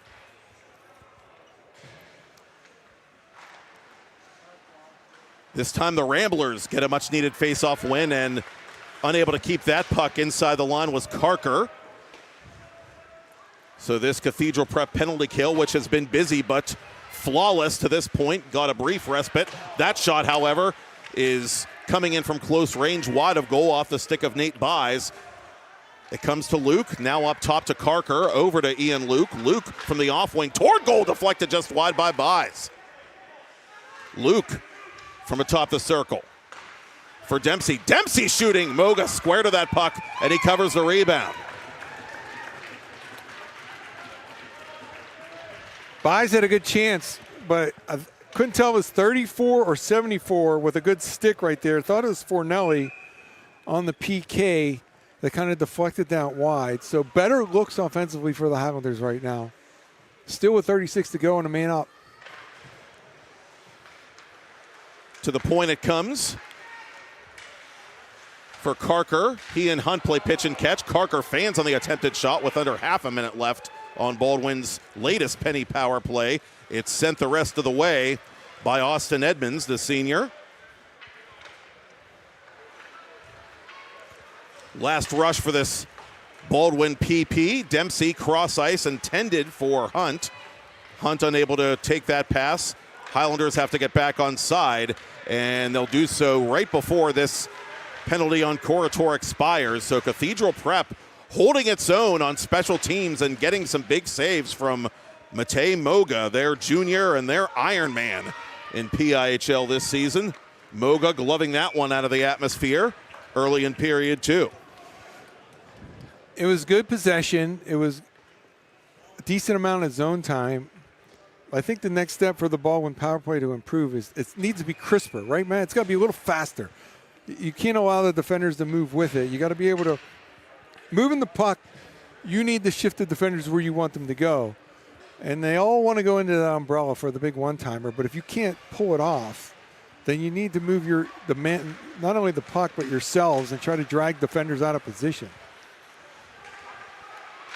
This time the Ramblers get a much-needed face-off win, and unable to keep that puck inside the line was Carker. So this Cathedral Prep penalty kill, which has been busy but flawless to this point, got a brief respite. That shot, however, is coming in from close range, wide of goal off the stick of Nate Buys. It comes to Luke, now up top to Carker, over to Ian Luke. Luke from the off wing toward goal, deflected just wide by Buys. Luke from atop the circle for Dempsey. Dempsey shooting, Moga square to that puck, and he covers the rebound. Buys had a good chance, but I couldn't tell if it was 34 or 74 with a good stick right there. Thought it was Fornelli on the PK that kind of deflected that wide. So better looks offensively for the Highlanders right now. Still with 36 to go and a man up. To the point it comes for Carker. He and Hunt play pitch and catch. Carker fans on the attempted shot with under half a minute left on Baldwin's latest penny power play. It's sent the rest of the way by Austin Edmonds, the senior. Last rush for this Baldwin PP. Dempsey cross ice intended for Hunt. Hunt unable to take that pass. Highlanders have to get back on side, and they'll do so right before this penalty on Corator expires. So Cathedral Prep holding its own on special teams and getting some big saves from Matej Moga, their junior and their Iron Man in PIHL this season. Moga gloving that one out of the atmosphere early in period 2. It was good possession. It was a decent amount of zone time. I think the next step for the Baldwin power play to improve is it needs to be crisper, right, man? It's got to be a little faster. You can't allow the defenders to move with it. You got to be able to move in the puck. You need to shift the defenders where you want them to go. And they all want to go into that umbrella for the big one-timer, but if you can't pull it off, then you need to move the man, not only the puck, but yourselves, and try to drag defenders out of position.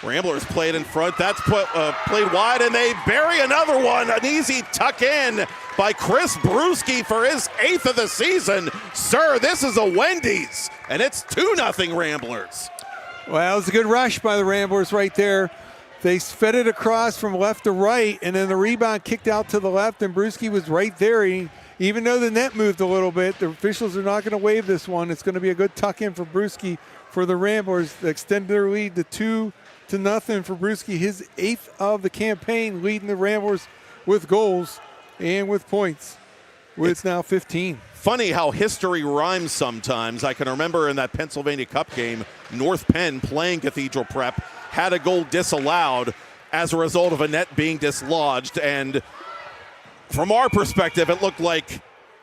Ramblers played in front. That's played wide, and they bury another one. An easy tuck in by Chris Brewski for his 8th of the season. Sir, this is a Wendy's, and it's 2-0 Ramblers. Well, it was a good rush by the Ramblers right there. They fed it across from left to right, and then the rebound kicked out to the left, and Brewski was right there. Even though the net moved a little bit, the officials are not going to waive this one. It's going to be a good tuck in for Brewski for the Ramblers to extend their lead to 2-0 for Brewski, his 8th of the campaign, leading the Ramblers with goals and with points. It's now 15. Funny how history rhymes sometimes. I can remember in that Pennsylvania Cup game, North Penn playing Cathedral Prep had a goal disallowed as a result of a net being dislodged, and from our perspective, it looked like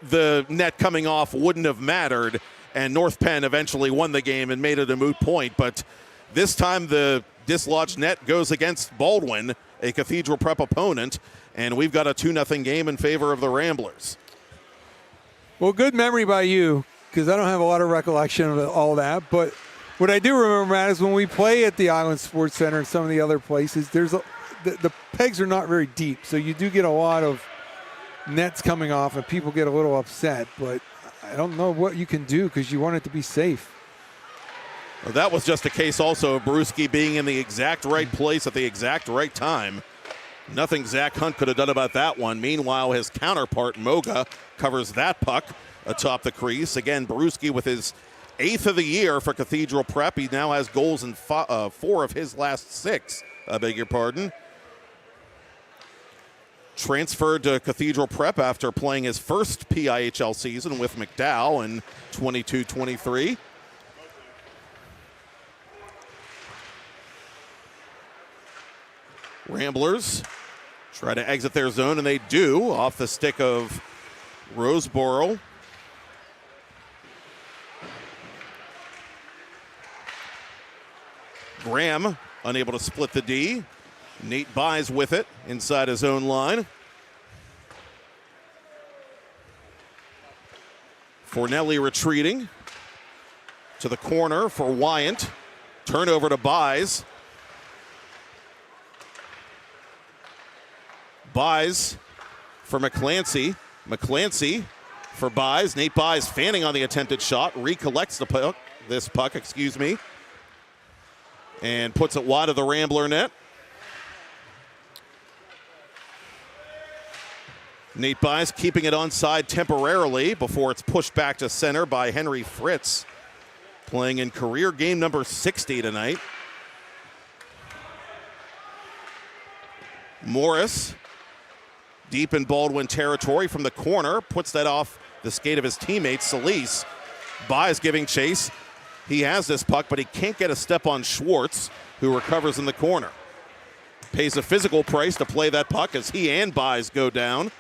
the net coming off wouldn't have mattered, and North Penn eventually won the game and made it a moot point. But this time the dislodged net goes against Baldwin, a Cathedral Prep opponent, and we've got a 2-0 game in favor of the Ramblers. Well, good memory by you, because I don't have a lot of recollection of all that. But what I do remember, Matt, is when we play at the Island Sports Center and some of the other places, the pegs are not very deep, so you do get a lot of nets coming off, and people get a little upset. But I don't know what you can do because you want it to be safe. Well, that was just a case also of Brewski being in the exact right place at the exact right time. Nothing Zach Hunt could have done about that one. Meanwhile, his counterpart, Moga, covers that puck atop the crease. Again, Brewski with his 8th of the year for Cathedral Prep. He now has goals in 4 of his last 6, I beg your pardon. Transferred to Cathedral Prep after playing his first PIHL season with McDowell in 22-23. Ramblers try to exit their zone, and they do off the stick of Roseboro. Graham unable to split the D. Nate Buys with it inside his own line. Fornelli retreating to the corner for Wyant. Turnover to Buys. Buys for McClancy. McClancy for Buys. Nate Buys fanning on the attempted shot. Recollects the puck, and puts it wide of the Rambler net. Nate Buys keeping it onside temporarily before it's pushed back to center by Henry Fritz. playing in career game number 60 tonight. Morris, deep in Baldwin territory from the corner, puts that off the skate of his teammate, Solis. Buys giving chase. He has this puck, but he can't get a step on Schwartz, who recovers in the corner. Pays a physical price to play that puck as he and Buys go down.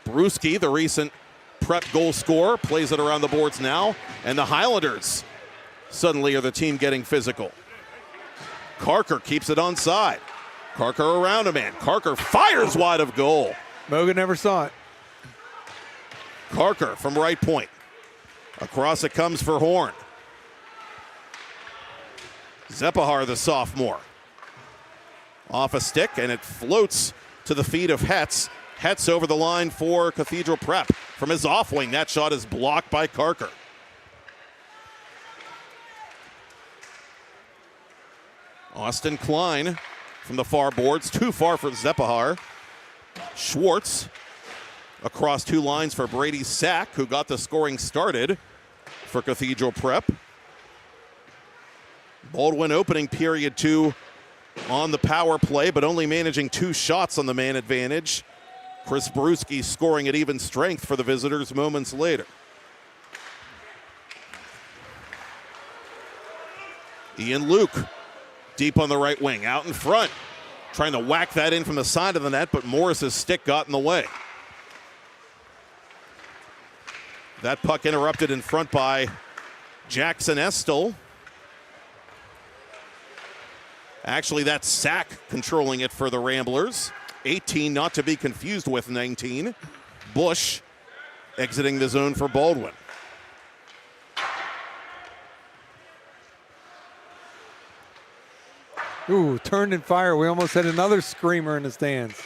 Bruschi, the recent Prep goal scorer, plays it around the boards now, and the Highlanders suddenly are the team getting physical. Carker keeps it onside. Carker around a man. Carker fires wide of goal. Mogan never saw it. Carker from right point. Across it comes for Horn. Zepahar, the sophomore. Off a stick, and it floats to the feet of Hetz. Hetz over the line for Cathedral Prep. From his off wing, that shot is blocked by Carker. Austin Klein from the far boards, too far for Zepahar. Schwartz across two lines for Brady Sack, who got the scoring started for Cathedral Prep. Baldwin opening period 2 on the power play, but only managing 2 shots on the man advantage. Chris Bruschi scoring at even strength for the visitors moments later. Ian Luke deep on the right wing, out in front, trying to whack that in from the side of the net, but Morris's stick got in the way. That puck interrupted in front by Jackson Estel. Actually, that's Sack controlling it for the Ramblers. 18, not to be confused with 19. Bush exiting the zone for Baldwin. Ooh, turned and fire. We almost had another screamer in the stands.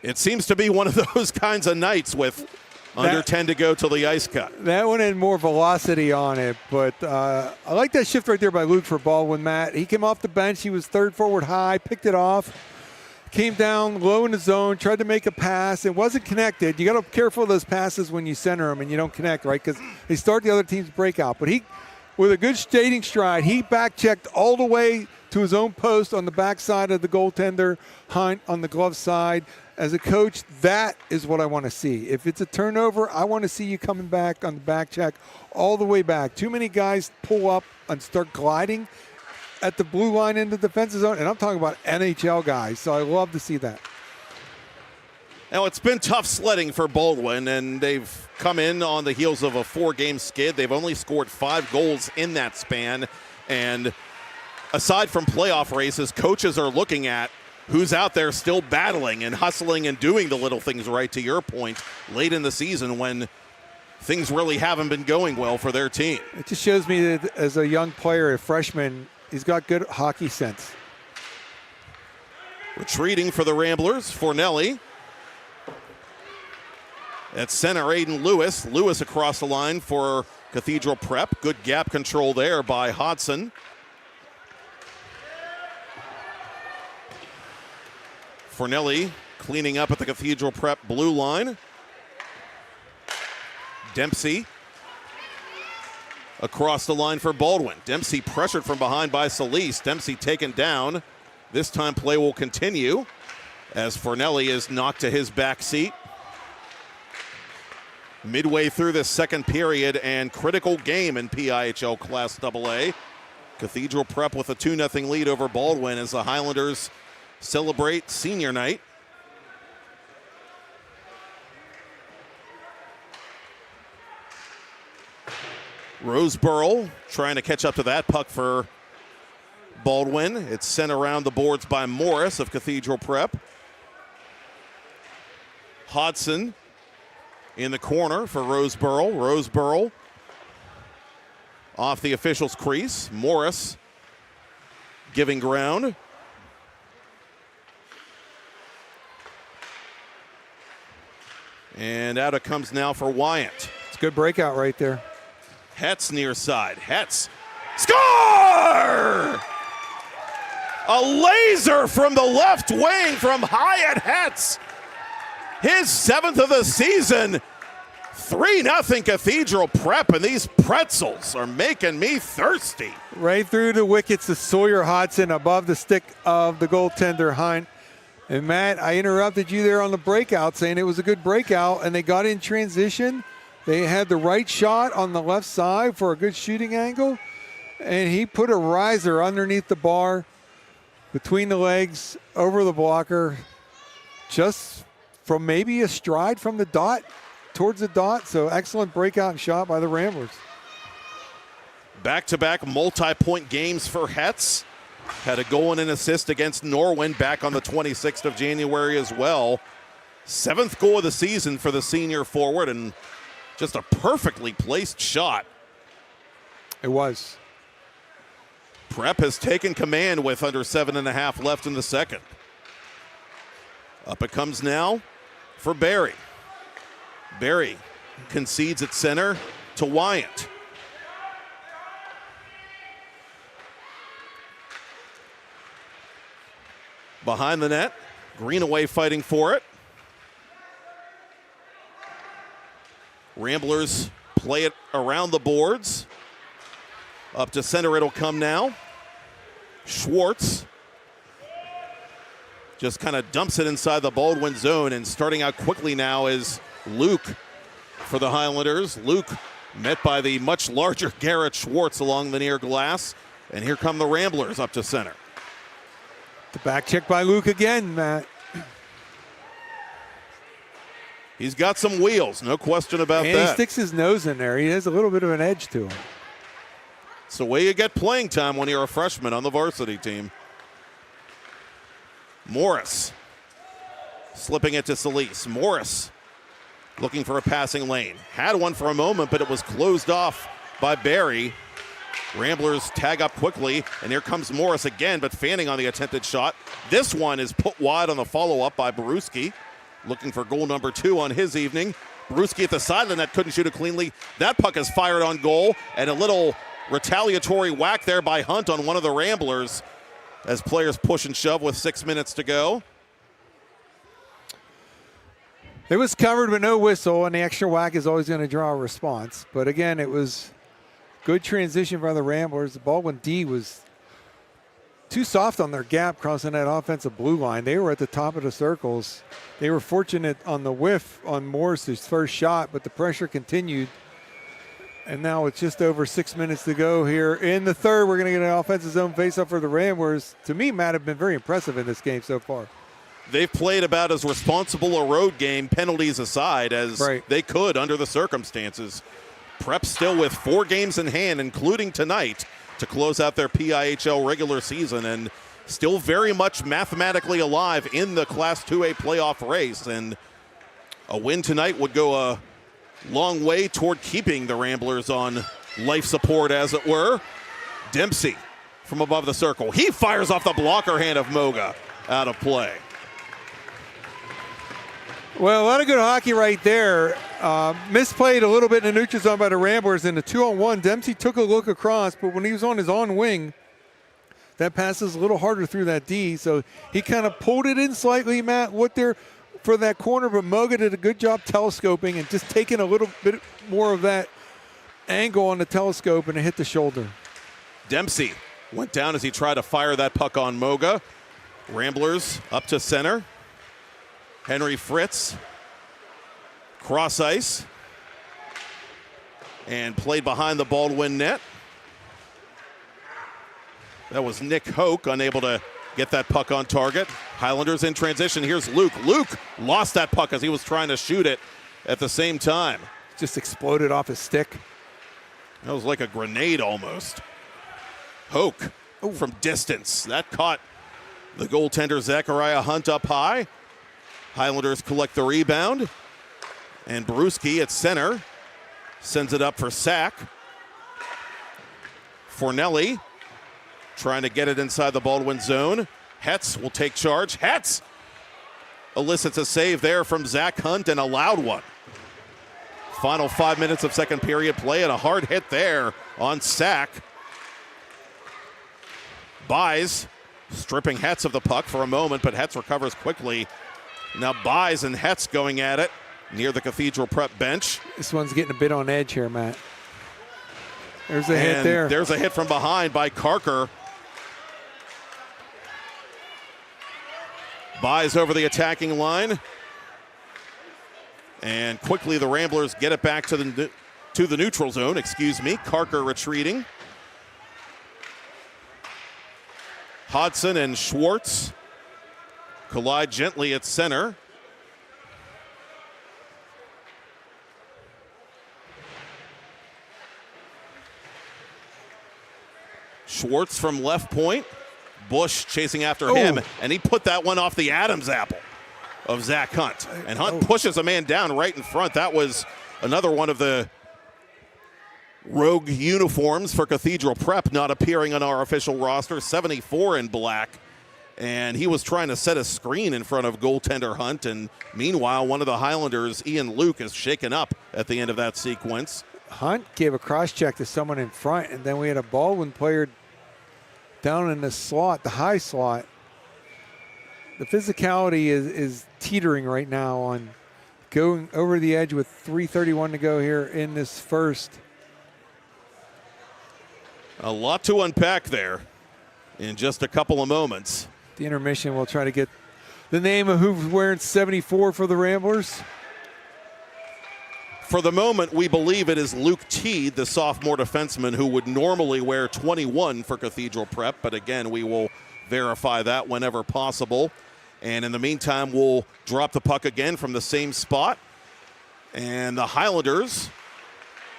It seems to be one of those kinds of nights with under 10 to go till the ice cut. That one had more velocity on it, but I like that shift right there by Luke for Baldwin, Matt. He came off the bench. He was third forward high, picked it off, came down low in the zone, tried to make a pass. It wasn't connected. You got to be careful of those passes when you center them and you don't connect, right? Because they start the other team's breakout. But he, with a good skating stride, he back-checked all the way to his own post on the backside of the goaltender, Hunt on the glove side. As a coach, that is what I want to see. If it's a turnover, I want to see you coming back on the back check all the way back. Too many guys pull up and start gliding at the blue line in the defensive zone, and I'm talking about NHL guys, so I love to see that. Now, it's been tough sledding for Baldwin, and they've come in on the heels of a 4-game skid. They've only scored 5 goals in that span, and aside from playoff races, coaches are looking at who's out there still battling and hustling and doing the little things right, to your point, late in the season when things really haven't been going well for their team. It just shows me that as a young player, a freshman, he's got good hockey sense. Retreating for the Ramblers, Fornelli. At center, Aiden Lewis. Lewis across the line for Cathedral Prep. Good gap control there by Hodson. Fornelli cleaning up at the Cathedral Prep blue line. Dempsey across the line for Baldwin. Dempsey pressured from behind by Solis. Dempsey taken down. This time play will continue as Fornelli is knocked to his back seat. Midway through this second period and critical game in PIHL Class AA. Cathedral Prep with a 2-0 lead over Baldwin as the Highlanders celebrate senior night. Roseboro trying to catch up to that puck for Baldwin. It's sent around the boards by Morris of Cathedral Prep. Hodson in the corner for Roseboro. Roseboro off the official's crease. Morris giving ground. And out it comes now for Wyant. It's a good breakout right there. Hetz near side. Hetz. Score! A laser from the left wing from Hyatt Hetz. His 7th of the season. 3-0 Cathedral Prep, and these pretzels are making me thirsty. Right through the wickets of Sawyer Hodson above the stick of the goaltender Hunt. And Matt, I interrupted you there on the breakout saying it was a good breakout, and they got in transition. They had the right shot on the left side for a good shooting angle, and he put a riser underneath the bar, between the legs, over the blocker, just from maybe a stride from the dot, towards the dot. So excellent breakout shot by the Ramblers. Back-to-back multi-point games for Hetz. Had a goal and an assist against Norwin back on the 26th of January as well. 7th goal of the season for the senior forward, and just a perfectly placed shot. It was. Prep has taken command with under 7.5 left in the second. Up it comes now for Barry. Barry concedes at center to Wyant. Behind the net, Greenaway fighting for it. Ramblers play it around the boards. Up to center it'll come now. Schwartz just kind of dumps it inside the Baldwin zone, and starting out quickly now is Luke for the Highlanders. Luke met by the much larger Garrett Schwartz along the near glass, and here come the Ramblers up to center. The back check by Luke again, Matt. He's got some wheels, no question about and that. He sticks his nose in there. He has a little bit of an edge to him. It's the way you get playing time when you're a freshman on the varsity team. Morris slipping it to Solis. Morris looking for a passing lane. Had one for a moment, but it was closed off by Barry. Ramblers tag up quickly, and here comes Morris again, but fanning on the attempted shot. This one is put wide on the follow-up by Baruski, looking for goal number 2 on his evening. Baruski at the side of the net couldn't shoot it cleanly. That puck is fired on goal, and a little retaliatory whack there by Hunt on one of the Ramblers as players push and shove with 6 minutes to go. It was covered with no whistle, and the extra whack is always going to draw a response. But again, it was good transition by the Ramblers. The Baldwin D was too soft on their gap crossing that offensive blue line. They were at the top of the circles. They were fortunate on the whiff on Morris's first shot, but the pressure continued. And now it's just over 6 minutes to go here in the third. We're going to get an offensive zone faceoff for the Ramblers. To me, Matt, have been very impressive in this game so far. They've played about as responsible a road game, penalties aside, as they could under the circumstances. Prep still with 4 games in hand, including tonight, to close out their PIHL regular season, and still very much mathematically alive in the Class 2A playoff race. And a win tonight would go a long way toward keeping the Ramblers on life support, as it were. Dempsey from above the circle. He fires off the blocker hand of Moga, out of play. Well, a lot of good hockey right there. Misplayed a little bit in the neutral zone by the Ramblers in the 2-on-1. Dempsey took a look across, but when he was on his on wing, that pass is a little harder through that D. So he kind of pulled it in slightly, Matt, what they're for that corner, but Moga did a good job telescoping and just taking a little bit more of that angle on the telescope, and it hit the shoulder. Dempsey went down as he tried to fire that puck on Moga. Ramblers up to center. Henry Fritz, cross ice, and played behind the Baldwin net. That was Nick Hoke, unable to get that puck on target. Highlanders in transition. Here's Luke. Luke lost that puck as he was trying to shoot it at the same time. Just exploded off his stick. That was like a grenade almost. Hoke from distance. That caught the goaltender Zachariah Hunt up high. Highlanders collect the rebound. And Baruski at center sends it up for Sack. Fornelli trying to get it inside the Baldwin zone. Hetz will take charge. Hetz elicits a save there from Zach Hunt, and a loud one. Final 5 minutes of second period play, and a hard hit there on Sack. Buys stripping Hetz of the puck for a moment, but Hetz recovers quickly. Now Buys and Hetz going at it. near the Cathedral Prep bench. This one's getting a bit on edge here, Matt. There's a hit there. There's a hit from behind by Carker. Buys over the attacking line. And quickly the Ramblers get it back to the neutral zone. Carker retreating. Hodson and Schwartz collide gently at center. Schwartz from left point. Bush chasing after him, and he put that one off the Adam's apple of Zach Hunt. And Hunt pushes a man down right in front. That was another one of the rogue uniforms for Cathedral Prep not appearing on our official roster, 74 in black. And he was trying to set a screen in front of goaltender Hunt. And meanwhile, one of the Highlanders, Ian Luke, is shaken up at the end of that sequence. Hunt gave a cross-check to someone in front, and then we had a Baldwin player down in the slot, the high slot. The physicality is teetering right now on going over the edge with 3:31 to go here in this first. A lot to unpack there in just a couple of moments. The intermission will try to get the name of who's wearing 74 for the Ramblers. For the moment, we believe it is Luke Teed, the sophomore defenseman, who would normally wear 21 for Cathedral Prep. But again, we will verify that whenever possible. And in the meantime, we'll drop the puck again from the same spot. And the Highlanders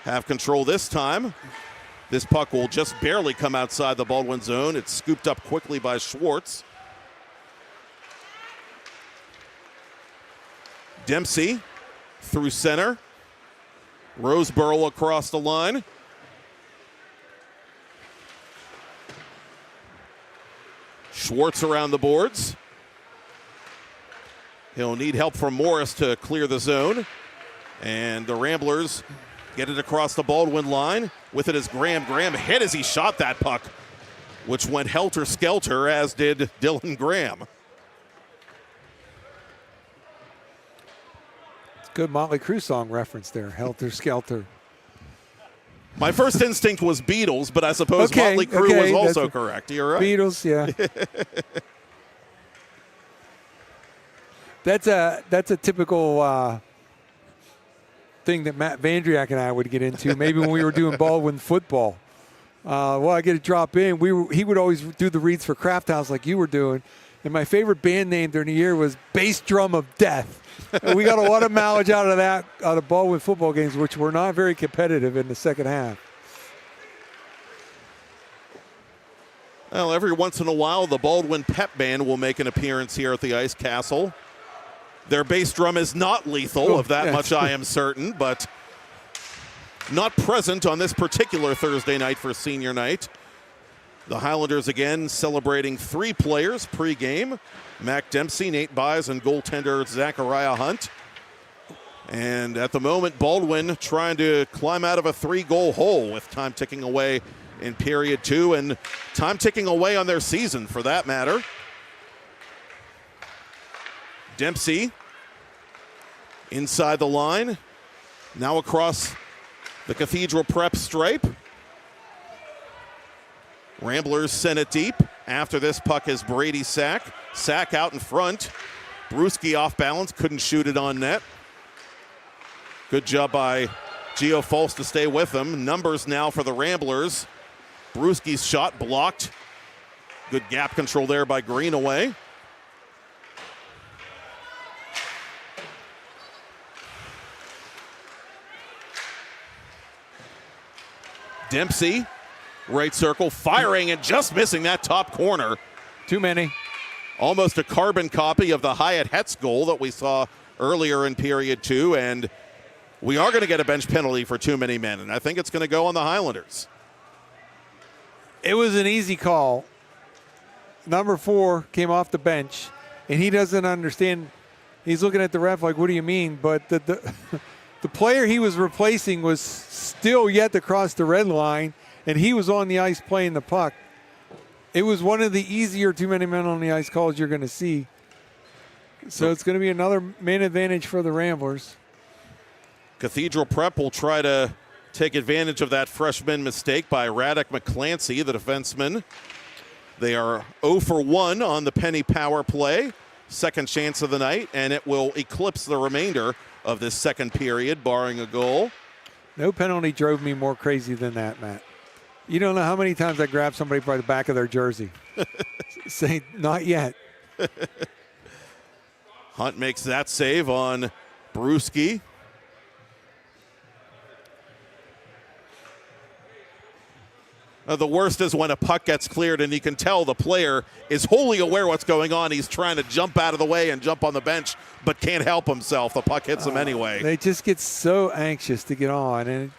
have control this time. This puck will just barely come outside the Baldwin zone. It's scooped up quickly by Schwartz. Dempsey through center. Roseborough across the line. Schwartz around the boards. He'll need help from Morris to clear the zone. And the Ramblers get it across the Baldwin line. With it is Graham. Graham hit as he shot that puck, which went helter-skelter, as did Dylan Graham. Good Motley Crue song reference there, Helter Skelter. My first instinct was Beatles, but I suppose Motley Crue was also correct. You're right. Beatles, yeah. That's a typical thing that Matt Vandriak and I would get into, maybe when we were doing Baldwin football. Well, I get a drop in. He would always do the reads for Craft House like you were doing. And my favorite band name during the year was Bass Drum of Death. And we got a lot of mileage out of that, out of Baldwin football games, which were not very competitive in the second half. Well, every once in a while, the Baldwin Pep Band will make an appearance here at the Ice Castle. Their bass drum is not lethal, of that much I am certain, but not present on this particular Thursday night for senior night. The Highlanders again celebrating 3 players pre-game. Mac Dempsey, Nate Byes, and goaltender Zachariah Hunt. And at the moment, Baldwin trying to climb out of a 3-goal hole with time ticking away in period 2 and time ticking away on their season for that matter. Dempsey inside the line, now across the Cathedral Prep stripe. Ramblers send it deep. After this puck is Brady Sack. Sack out in front. Brewski off balance, couldn't shoot it on net. Good job by Gio False to stay with him. Numbers now for the Ramblers. Brewski's shot blocked. Good gap control there by Greenaway. Dempsey, right circle, firing and just missing that top corner. Too many. Almost a carbon copy of the Hyatt Hetz goal that we saw earlier in period 2, and we are going to get a bench penalty for too many men, and I think it's going to go on the Highlanders. It was an easy call. Number 4 came off the bench, and he doesn't understand. He's looking at the ref like, what do you mean? But the player he was replacing was still yet to cross the red line, and he was on the ice playing the puck. It was one of the easier too many men on the ice calls you're going to see. So it's going to be another man advantage for the Ramblers. Cathedral Prep will try to take advantage of that freshman mistake by Radek McClancy, the defenseman. They are 0 for 1 on the Penny power play. Second chance of the night, and it will eclipse the remainder of this second period, barring a goal. No penalty drove me more crazy than that, Matt. You don't know how many times I grabbed somebody by the back of their jersey. Saying, not yet. Hunt makes that save on Brewski. The worst is when a puck gets cleared and you can tell the player is wholly aware what's going on. He's trying to jump out of the way and jump on the bench, but can't help himself. The puck hits him anyway. They just get so anxious to get on. And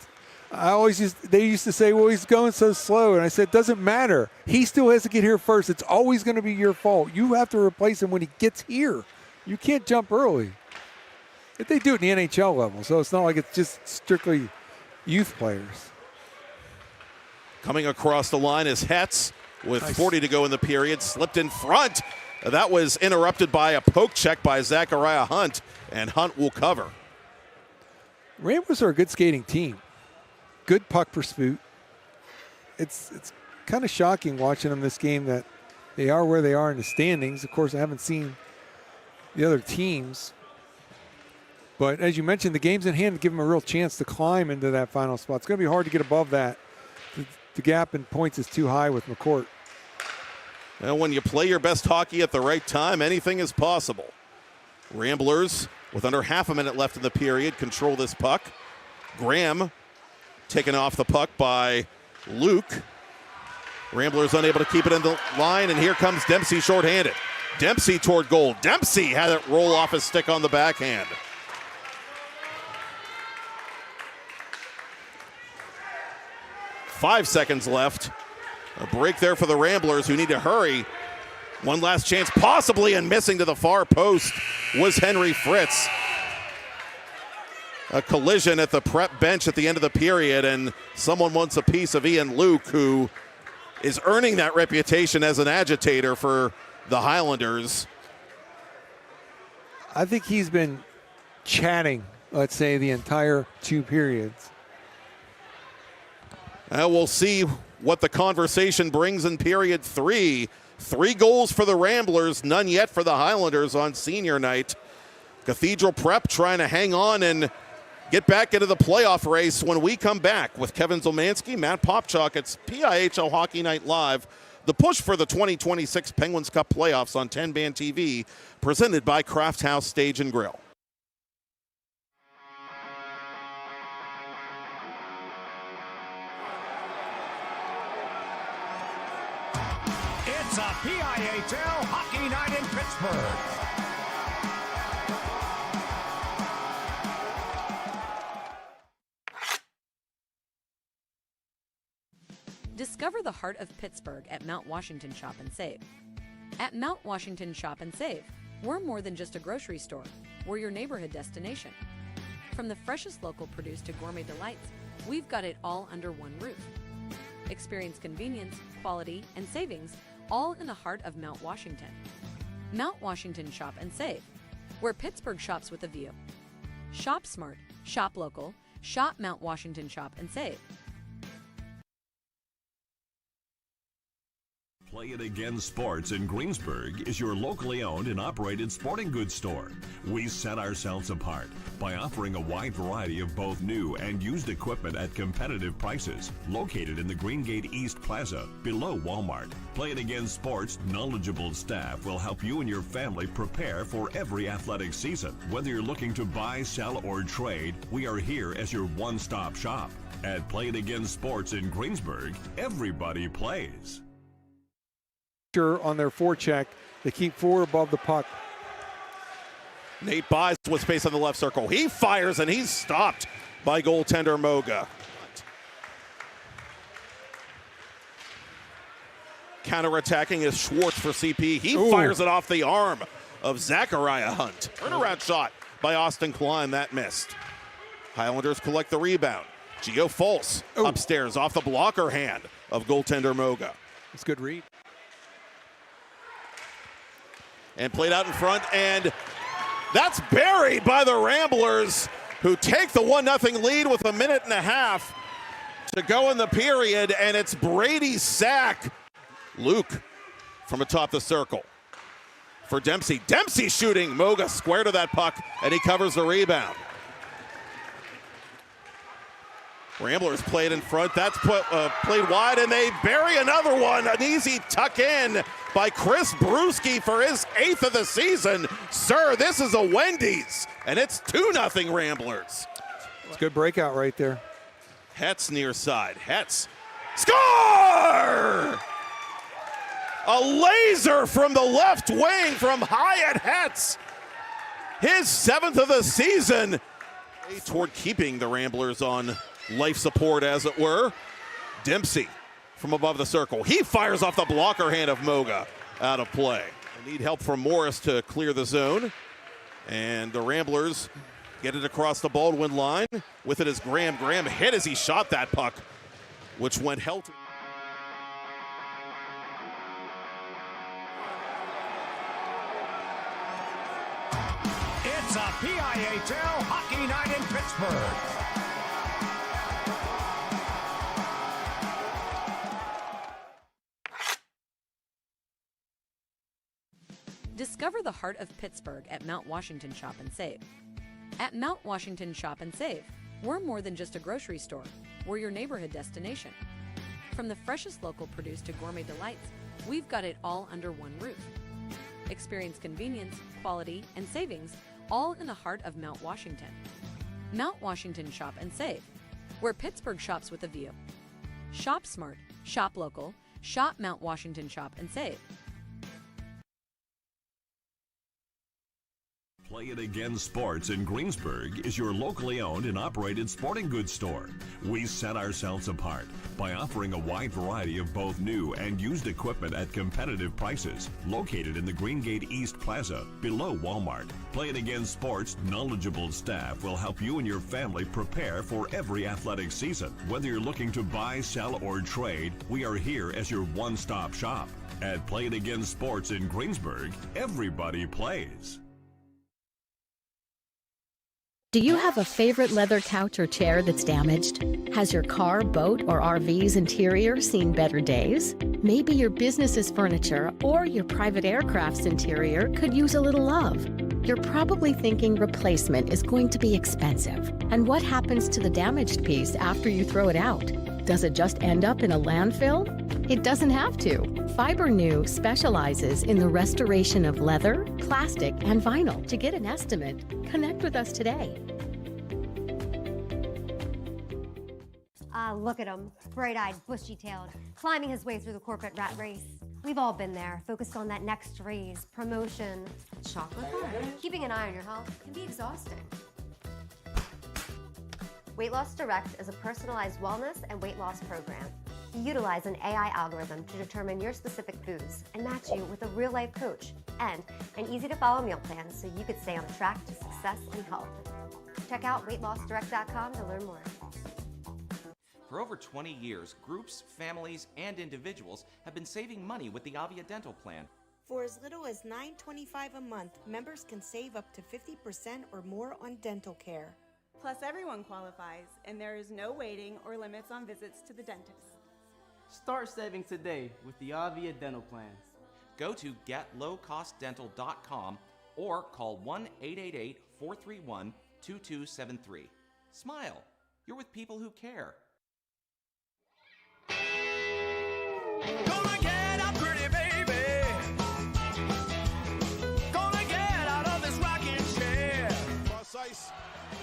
they used to say, well, he's going so slow. And I said, it doesn't matter. He still has to get here first. It's always going to be your fault. You have to replace him when he gets here. You can't jump early. If they do it in the NHL level, so it's not like it's just strictly youth players. Coming across the line is Hetz with 40 to go in the period. Slipped in front. That was interrupted by a poke check by Zachariah Hunt, and Hunt will cover. Ramblers are a good skating team. Good puck pursuit. It's kind of shocking watching them this game that they are where they are in the standings. Of course, I haven't seen the other teams. But as you mentioned, the game's in hand to give them a real chance to climb into that final spot. It's going to be hard to get above that. The gap in points is too high with McCourt. And when you play your best hockey at the right time, anything is possible. Ramblers, with under half a minute left in the period, control this puck. Graham taken off the puck by Luke. Ramblers unable to keep it in the line, and here comes Dempsey shorthanded. Dempsey toward goal. Dempsey had it roll off his stick on the backhand. Five seconds left. A break there for the Ramblers, who need to hurry. One last chance, possibly, and missing to the far post was Henry Fritz. A collision at the Prep bench at the end of the period, and someone wants a piece of Ian Luke, who is earning that reputation as an agitator for the Highlanders. I think he's been chatting, let's say, the entire two periods. We'll see what the conversation brings in period 3. 3 goals for the Ramblers, none yet for the Highlanders on senior night. Cathedral Prep trying to hang on and get back into the playoff race when we come back with Kevin Zolmanski, Matt Popchock. It's PIHL Hockey Night Live, the push for the 2026 Penguins Cup playoffs on TenbandTV, presented by Craft House Stage and Grill. It's a PIHL Hockey Night in Pittsburgh. Discover the heart of Pittsburgh at Mount Washington Shop and Save. At Mount Washington Shop and Save, we're more than just a grocery store. We're your neighborhood destination. From the freshest local produce to gourmet delights, we've got it all under one roof. Experience convenience, quality, and savings all in the heart of Mount Washington. Mount Washington Shop and Save, where Pittsburgh shops with a view. Shop smart, shop local, shop Mount Washington Shop and Save. Play It Again Sports in Greensburg is your locally owned and operated sporting goods store. We set ourselves apart by offering a wide variety of both new and used equipment at competitive prices. Located in the Greengate East Plaza, below Walmart, Play It Again Sports' knowledgeable staff will help you and your family prepare for every athletic season. Whether you're looking to buy, sell, or trade, we are here as your one-stop shop. At Play It Again Sports in Greensburg, everybody plays. On their forecheck, they keep 4 above the puck. Nate buys with space on the left circle. He fires and he's stopped by goaltender Moga. Counterattacking is Schwartz for CP. He fires it off the arm of Zachariah Hunt. Turnaround shot by Austin Klein. That missed. Highlanders collect the rebound. Gio Fultz upstairs off the blocker hand of goaltender Moga. It's a good read. And played out in front, and that's buried by the Ramblers. who take the 1-0 lead with 1.5 minutes to go in the period, and it's Brady's sack. Luke from atop the circle for Dempsey. Dempsey shooting. Moga square to that puck, and he covers the rebound. Ramblers played in front. That's played wide, and they bury another one. An easy tuck in by Chris Brewski for his 8th of the season. Sir, this is a Wendy's, and it's 2-0 Ramblers. It's a good breakout right there. Hetz near side. Hetz. Score! A laser from the left wing from Hyatt Hetz. His 7th of the season. Toward keeping the Ramblers on life support, as it were. Dempsey from above the circle. He fires off the blocker hand of Moga, out of play. They need help from Morris to clear the zone. And the Ramblers get it across the Baldwin line. With it is Graham. Graham hit as he shot that puck, which went healthy. It's a PIHL Hockey Night in Pittsburgh. Discover the heart of Pittsburgh at Mount Washington Shop and Save. At Mount Washington Shop and Save, we're more than just a grocery store. We're your neighborhood destination. From the freshest local produce to gourmet delights, we've got it all under one roof. Experience convenience, quality, and savings, all in the heart of Mount Washington. Mount Washington Shop and Save, where Pittsburgh shops with a view. Shop smart, shop local, shop Mount Washington Shop and Save. Play It Again Sports in Greensburg is your locally owned and operated sporting goods store. We set ourselves apart by offering a wide variety of both new and used equipment at competitive prices. Located in the Greengate East Plaza, below Walmart, Play It Again Sports' knowledgeable staff will help you and your family prepare for every athletic season. Whether you're looking to buy, sell, or trade, we are here as your one-stop shop. At Play It Again Sports in Greensburg, everybody plays. Do you have a favorite leather couch or chair that's damaged? Has your car, boat, or RV's interior seen better days? Maybe your business's furniture or your private aircraft's interior could use a little love. You're probably thinking replacement is going to be expensive. And what happens to the damaged piece after you throw it out? Does it just end up in a landfill? It doesn't have to. FiberNew specializes in the restoration of leather, plastic, and vinyl. To get an estimate, connect with us today. Look at him, bright-eyed, bushy-tailed, climbing his way through the corporate rat race. We've all been there, focused on that next raise, promotion, chocolate bar. Keeping an eye on your health can be exhausting. Weight Loss Direct is a personalized wellness and weight loss program. You utilize an AI algorithm to determine your specific foods and match you with a real-life coach and an easy-to-follow meal plan so you could stay on track to success and health. Check out weightlossdirect.com to learn more. For over 20 years, groups, families, and individuals have been saving money with the Avia Dental Plan. For as little as $9.25 a month, members can save up to 50% or more on dental care. Plus, everyone qualifies, and there is no waiting or limits on visits to the dentist. Start saving today with the Avia Dental Plans. Go to getlowcostdental.com or call 1-888-431-2273. Smile. You're with people who care. Gonna get out, pretty baby. Gonna get out of this rocking chair. Cross ice,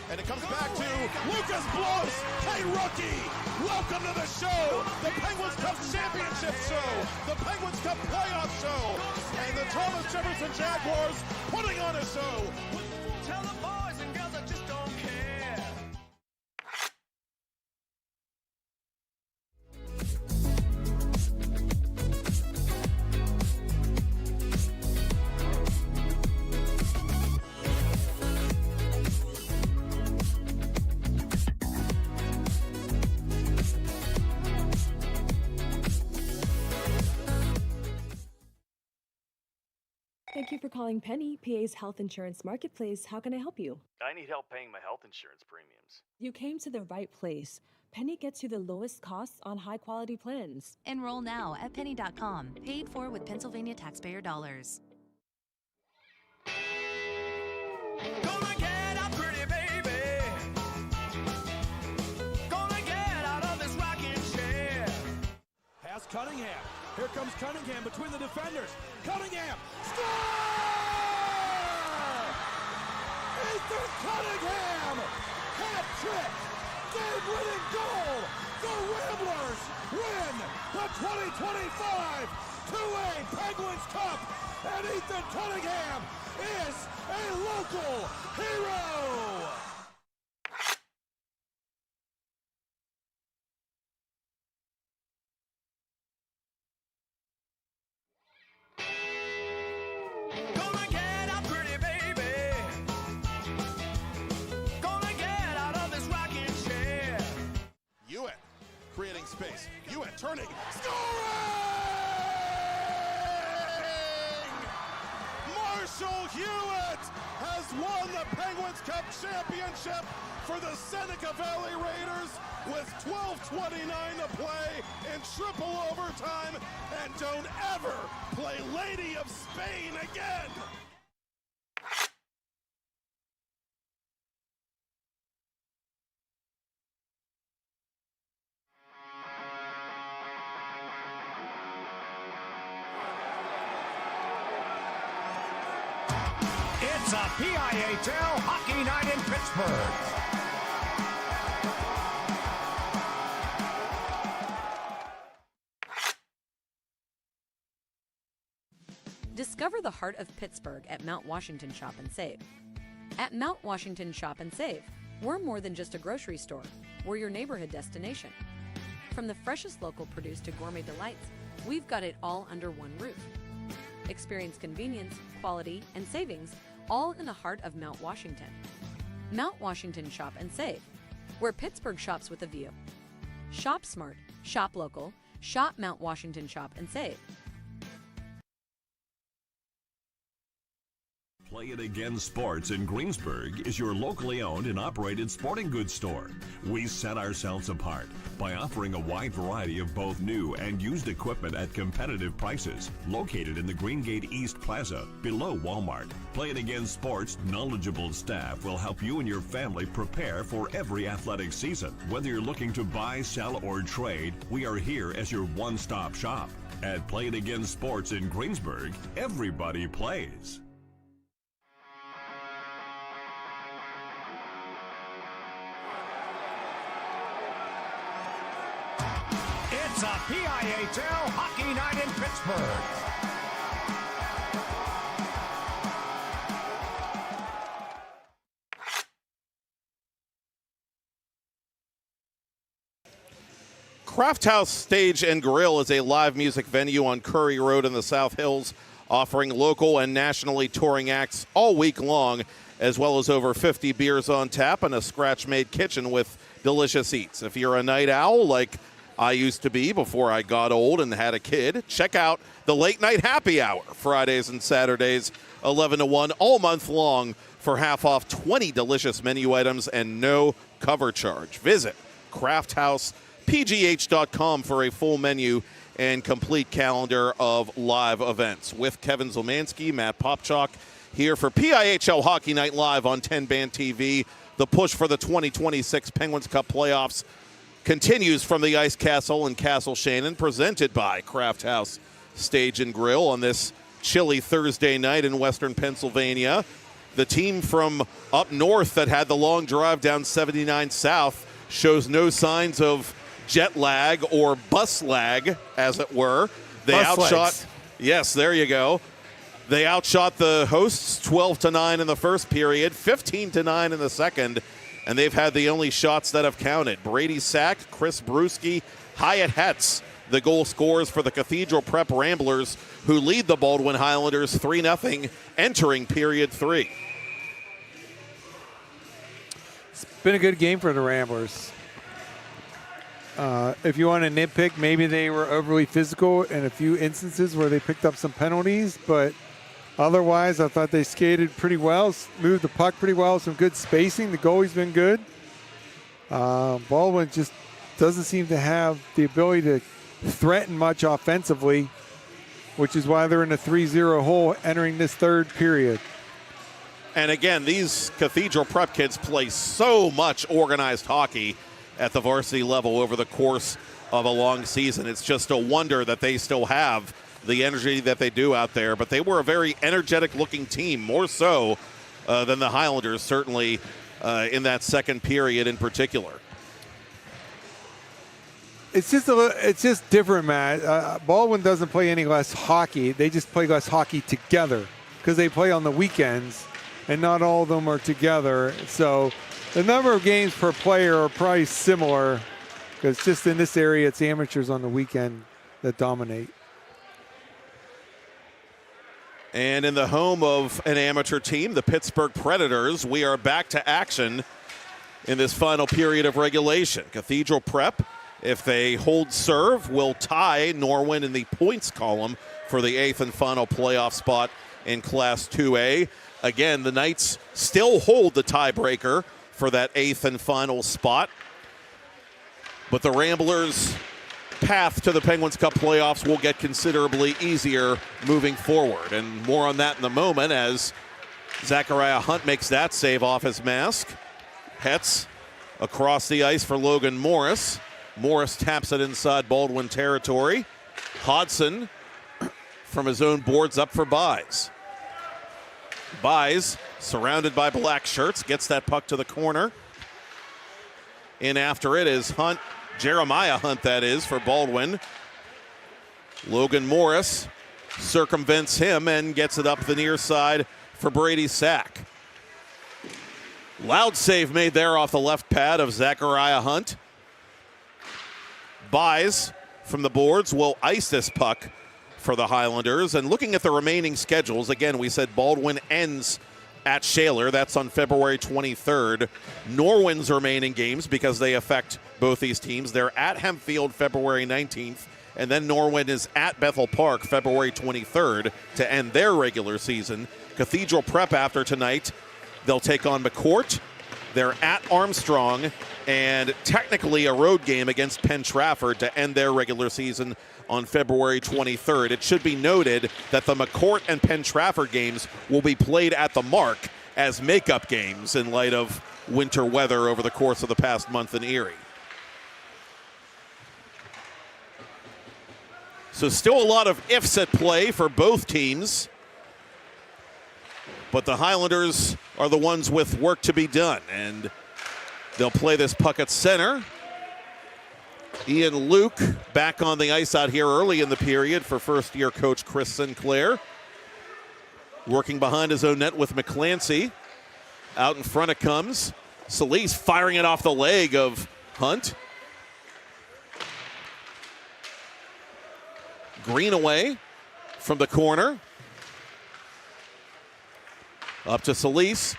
and it comes back to Lucas Blows. Hey, rookie, welcome to the show, the Penguins Cup Championship show, the Penguins Cup Playoff show, and the Thomas Jefferson Jaguars putting on a show. Tell the boys and girls I just don't care. Thank Thank you for calling Penny, PA's health insurance marketplace. How can I help you? I need help paying my health insurance premiums. You came to the right place. Penny gets you the lowest costs on high-quality plans. Enroll now at penny.com. Paid for with Pennsylvania taxpayer dollars. Gonna get out, pretty baby. Gonna get out of this rocking chair. Pass Cunningham. Here comes Cunningham between the defenders. Cunningham. Score! Ethan Cunningham! Hat trick! Game-winning goal! The Ramblers win the 2025 2A Penguins Cup! And Ethan Cunningham is a local hero! Gonna get out, pretty baby. Gonna get out of this rocking chair. Hewitt creating space. Hewitt turning. Scoring! Marshall Hewitt has won the Penguins Cup championship for the Seneca Valley Raiders with 12:29 to play in triple overtime. And don't ever play Lady of Spain again. It's a PIHL Hockey Night in Pittsburgh. Discover the heart of Pittsburgh at Mount Washington Shop and Save. At Mount Washington Shop and Save, we're more than just a grocery store. We're your neighborhood destination. From the freshest local produce to gourmet delights, we've got it all under one roof. Experience convenience, quality, and savings, all in the heart of Mount Washington. Mount Washington Shop and Save, where Pittsburgh shops with a view. Shop smart, shop local, shop Mount Washington Shop and Save. Play It Again Sports in Greensburg is your locally owned and operated sporting goods store. We set ourselves apart by offering a wide variety of both new and used equipment at competitive prices. Located in the Greengate East Plaza, below Walmart, Play It Again Sports' knowledgeable staff will help you and your family prepare for every athletic season. Whether you're looking to buy, sell, or trade, we are here as your one-stop shop. At Play It Again Sports in Greensburg, everybody plays. It's a PIHL Hockey Night in Pittsburgh. Craft House Stage and Grill is a live music venue on Curry Road in the South Hills, offering local and nationally touring acts all week long, as well as over 50 beers on tap and a scratch-made kitchen with delicious eats. If you're a night owl like I used to be before I got old and had a kid, check out the Late Night Happy Hour, Fridays and Saturdays, 11 to 1, all month long, for half off 20 delicious menu items and no cover charge. Visit crafthousePGH.com for a full menu and complete calendar of live events. With Kevin Zolmanski, Matt Popchock, here for PIHL Hockey Night Live on TenbandTV. The push for the 2026 Penguins Cup playoffs continues from the Ice Castle in Castle Shannon, presented by Craft House Stage and Grill on this chilly Thursday night in Western Pennsylvania. The team from up north that had the long drive down 79 South shows no signs of jet lag or bus lag, as it were. They outshot, yes, there you go. They outshot the hosts 12-9 in the first period, 15-9 in the second, and they've had the only shots that have counted. Brady Sack, Chris Bruschi, Hyatt Hetz, the goal scorers for the Cathedral Prep Ramblers, who lead the Baldwin Highlanders 3-0 entering period 3. It's been a good game for the Ramblers. If you want to nitpick, maybe they were overly physical in a few instances where they picked up some penalties, but Otherwise, I thought they skated pretty well, moved the puck pretty well, some good spacing. The goalie's been good. Baldwin just doesn't seem to have the ability to threaten much offensively, which is why they're in a 3-0 hole entering this third period. And again, these Cathedral Prep kids play so much organized hockey at the varsity level over the course of a long season. It's just a wonder that they still have the energy that they do out there. But they were a very energetic-looking team, more so than the Highlanders, certainly in that second period in particular. It's just different, Matt. Baldwin doesn't play any less hockey. They just play less hockey together because they play on the weekends, and not all of them are together. So the number of games per player are probably similar because just in this area, it's amateurs on the weekend that dominate. And in the home of an amateur team, the Pittsburgh Predators, we are back to action in this final period of regulation. Cathedral Prep, if they hold serve, will tie Norwin in the points column for the 8th and final playoff spot in Class 2A. Again, the Knights still hold the tiebreaker for that 8th and final spot. But the Ramblers' path to the Penguins Cup playoffs will get considerably easier moving forward. And more on that in a moment as Zachariah Hunt makes that save off his mask. Hetz across the ice for Logan Morris. Morris taps it inside Baldwin territory. Hodson from his own boards up for Buys. Buys, surrounded by black shirts, gets that puck to the corner. In after it is Hunt, Jeremiah Hunt that is, for Baldwin. Logan Morris circumvents him and gets it up the near side for Brady Sack. Loud save made there off the left pad of Zachariah Hunt. Buys from the boards will ice this puck for the Highlanders. And looking at the remaining schedules, again, we said Baldwin ends at Shaler. That's on February 23rd. Norwin's remaining games, because they affect both these teams, they're at Hempfield February 19th, and then Norwin is at Bethel Park February 23rd to end their regular season. Cathedral Prep after tonight, they'll take on McCourt. They're at Armstrong, and technically a road game against Penn Trafford to end their regular season on February 23rd. It should be noted that the McCourt and Penn Trafford games will be played at the Mark as makeup games in light of winter weather over the course of the past month in Erie. So still a lot of ifs at play for both teams, but the Highlanders are the ones with work to be done, and they'll play this puck at center. Ian Luke back on the ice out here early in the period for first-year coach Chris Sinclair. Working behind his own net with McClancy. Out in front it comes. Solis firing it off the leg of Hunt. Greenaway from the corner. Up to Solis.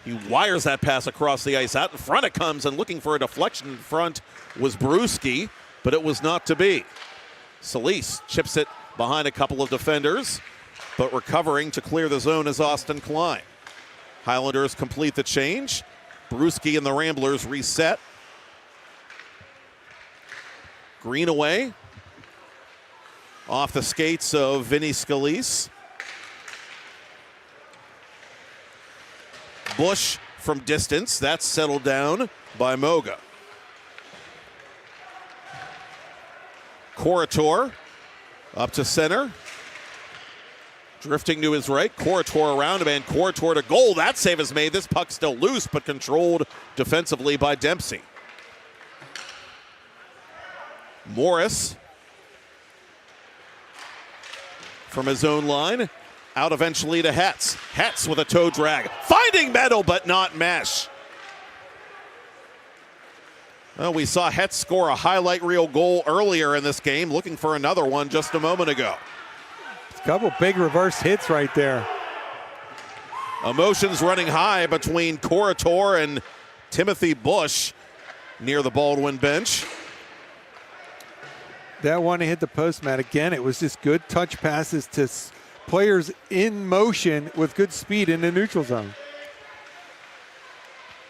He wires that pass across the ice. Out in front it comes, and looking for a deflection in front was Brewski, but it was not to be. Solis chips it behind a couple of defenders, but recovering to clear the zone is Austin Klein. Highlanders complete the change. Brewski and the Ramblers reset. Greenaway off the skates of Vinny Scalise. Bush from distance. That's settled down by Moga. Corator up to center. Drifting to his right. Corator around him, and Corator to goal. That save is made. This puck still loose, but controlled defensively by Dempsey. Morris from his own line. Out eventually to Hetz. Hetz with a toe drag. Finding Meadow, but not mesh. Well, we saw Hetz score a highlight reel goal earlier in this game. Looking for another one just a moment ago. A couple big reverse hits right there. Emotions running high between Corator and Timothy Bush near the Baldwin bench. That one hit the post, Matt. Again, it was just good touch passes to players in motion with good speed in the neutral zone.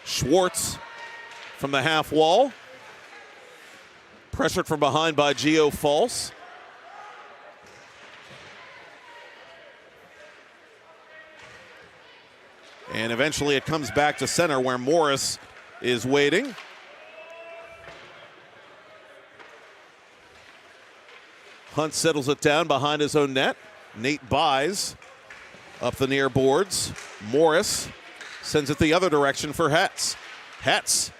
Schwartz from the half wall. Pressured from behind by Gio False. And eventually it comes back to center where Morris is waiting. Hunt settles it down behind his own net. Nate buys up the near boards. Morris sends it the other direction for Hetz. Hetz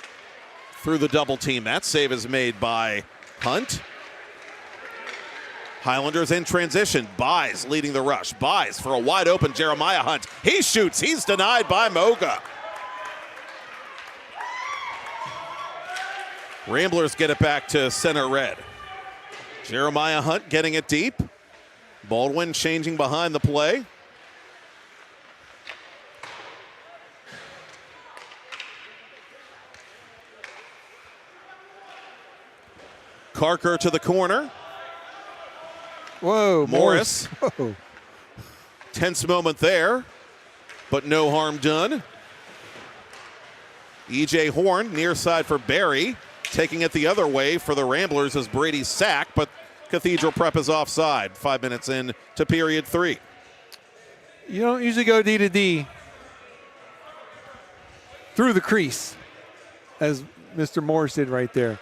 through the double team. That save is made by Hunt. Highlanders in transition. Buys leading the rush. Buys for a wide open Jeremiah Hunt. He shoots. He's denied by Moga. Ramblers get it back to center red. Jeremiah Hunt getting it deep. Baldwin changing behind the play. Carker to the corner. Whoa, Morris. Whoa. Tense moment there, but no harm done. E.J. Horn near side for Barry. Taking it the other way for the Ramblers as Brady's sack, but Cathedral Prep is offside. 5 minutes in to period 3. You don't usually go D to D through the crease, as Mr. Morris did right there.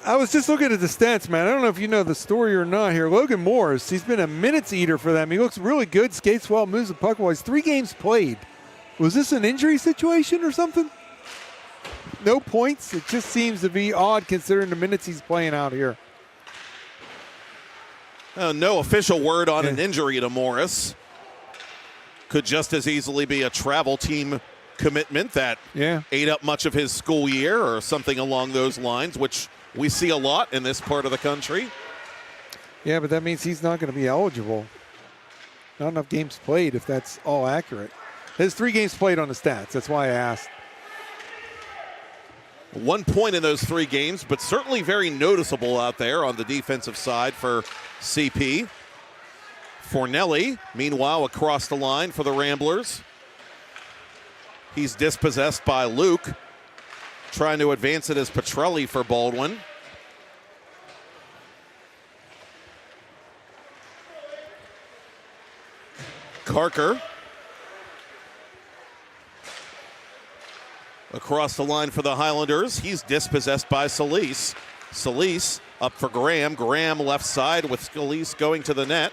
I was just looking at the stats, man. I don't know if you know the story or not here. Logan Morris, he's been a minutes eater for them. He looks really good, skates well, moves the puck well. He's 3 games played. Was this an injury situation or something? No points. It just seems to be odd considering the minutes he's playing out here. No official word on an injury to Morris. Could just as easily be a travel team commitment that ate up much of his school year or something along those lines, which we see a lot in this part of the country. Yeah, but that means he's not going to be eligible. Not enough games played if that's all accurate. His 3 games played on the stats. That's why I asked. 1 point in those 3 games, but certainly very noticeable out there on the defensive side for CP. Fornelli, meanwhile, across the line for the Ramblers. He's dispossessed by Luke. Trying to advance it as Petrelli for Baldwin. Carker. Across the line for the Highlanders. He's dispossessed by Solis. Solis up for Graham. Graham left side with Solis going to the net.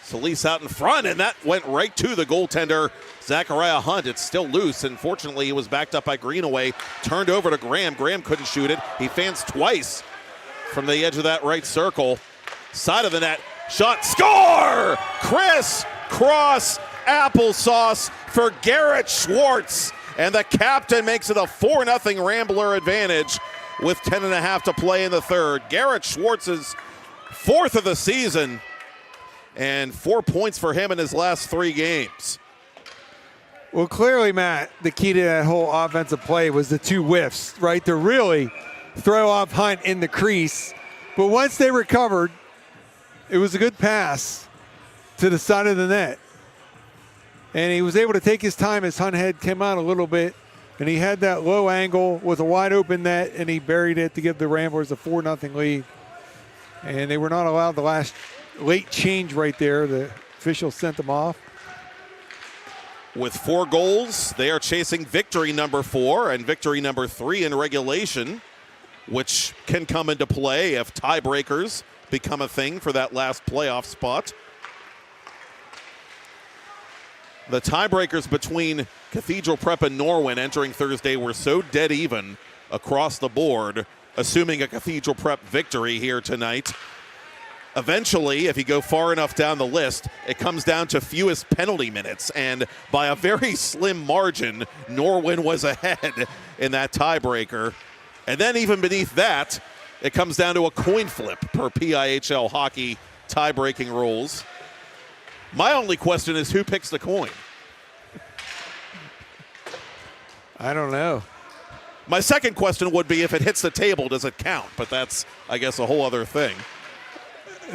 Solis out in front, and that went right to the goaltender, Zachariah Hunt. It's still loose, and fortunately he was backed up by Greenaway. Turned over to Graham. Graham couldn't shoot it. He fans twice from the edge of that right circle. Side of the net. Shot. Score! Chris Cross applesauce for Garrett Schwartz. And the captain makes it a 4-0 Rambler advantage with 10.5 to play in the third. Garrett Schwartz's 4th of the season. And 4 points for him in his last 3 games. Well, clearly, Matt, the key to that whole offensive play was the 2 whiffs, right? To really throw off Hunt in the crease. But once they recovered, it was a good pass to the side of the net. And he was able to take his time as Hunt head came out a little bit. And he had that low angle with a wide open net, and he buried it to give the Ramblers a 4-0 lead. And they were not allowed the last late change right there. The official sent them off. With 4 goals, they are chasing victory number 4 and victory number 3 in regulation, which can come into play if tiebreakers become a thing for that last playoff spot. The tiebreakers between Cathedral Prep and Norwin entering Thursday were so dead even across the board, assuming a Cathedral Prep victory here tonight. Eventually, if you go far enough down the list, it comes down to fewest penalty minutes. And by a very slim margin, Norwin was ahead in that tiebreaker. And then even beneath that, it comes down to a coin flip per PIHL hockey tie-breaking rules. My only question is who picks the coin? I don't know. My second question would be if it hits the table, does it count? But that's, I guess, a whole other thing.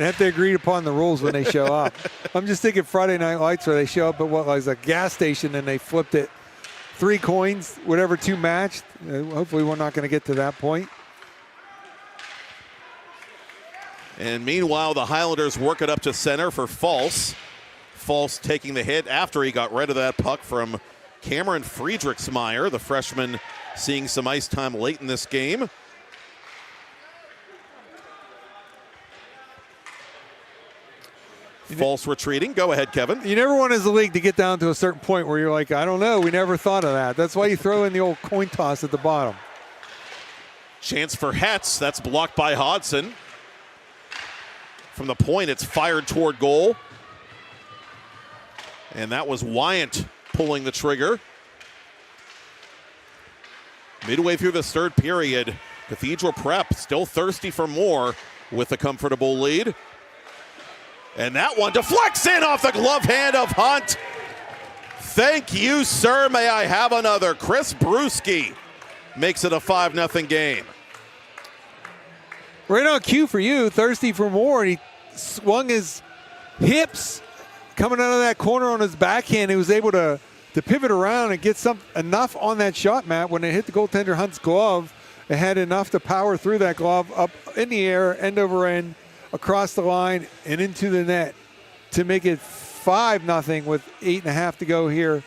have to agree upon the rules when they show up. I'm just thinking Friday Night Lights where they show up at what was a gas station and they flipped it 3 coins, whatever 2 matched. Hopefully we're not going to get to that point. And meanwhile, the Highlanders work it up to center for False. False taking the hit after he got rid of that puck from Cameron Friedrichsmeyer, the freshman seeing some ice time late in this game. False retreating. Go ahead, Kevin. You never want as a league to get down to a certain point where you're like, I don't know, we never thought of that. That's why you throw in the old coin toss at the bottom. Chance for Hetz. That's blocked by Hodson. From the point, it's fired toward goal. And that was Wyant pulling the trigger. Midway through this third period, Cathedral Prep still thirsty for more with a comfortable lead. And that one deflects in off the glove hand of Hunt. Thank you, sir. May I have another? Chris Bruschi makes it a 5-0 game. Right on cue for you, thirsty for more. And he swung his hips coming out of that corner on his backhand. He was able to pivot around and get enough on that shot, Matt. When it hit the goaltender Hunt's glove, it had enough to power through that glove up in the air, end over end, across the line and into the net to make it 5-0 with 8.5 to go here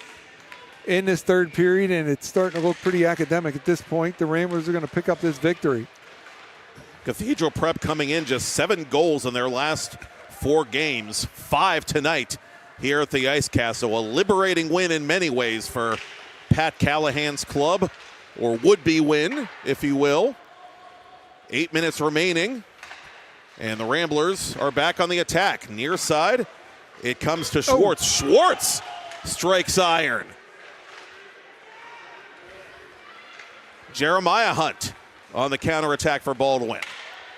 in this third period. And it's starting to look pretty academic at this point. The Ramblers are going to pick up this victory. Cathedral Prep coming in just 7 goals in their last 4 games, 5 tonight here at the Ice Castle. A liberating win in many ways for Pat Callahan's club, or would-be win, if you will. 8 minutes remaining, and the Ramblers are back on the attack. Near side, it comes to Schwartz. Oh. Schwartz strikes iron. Jeremiah Hunt on the counterattack for Baldwin.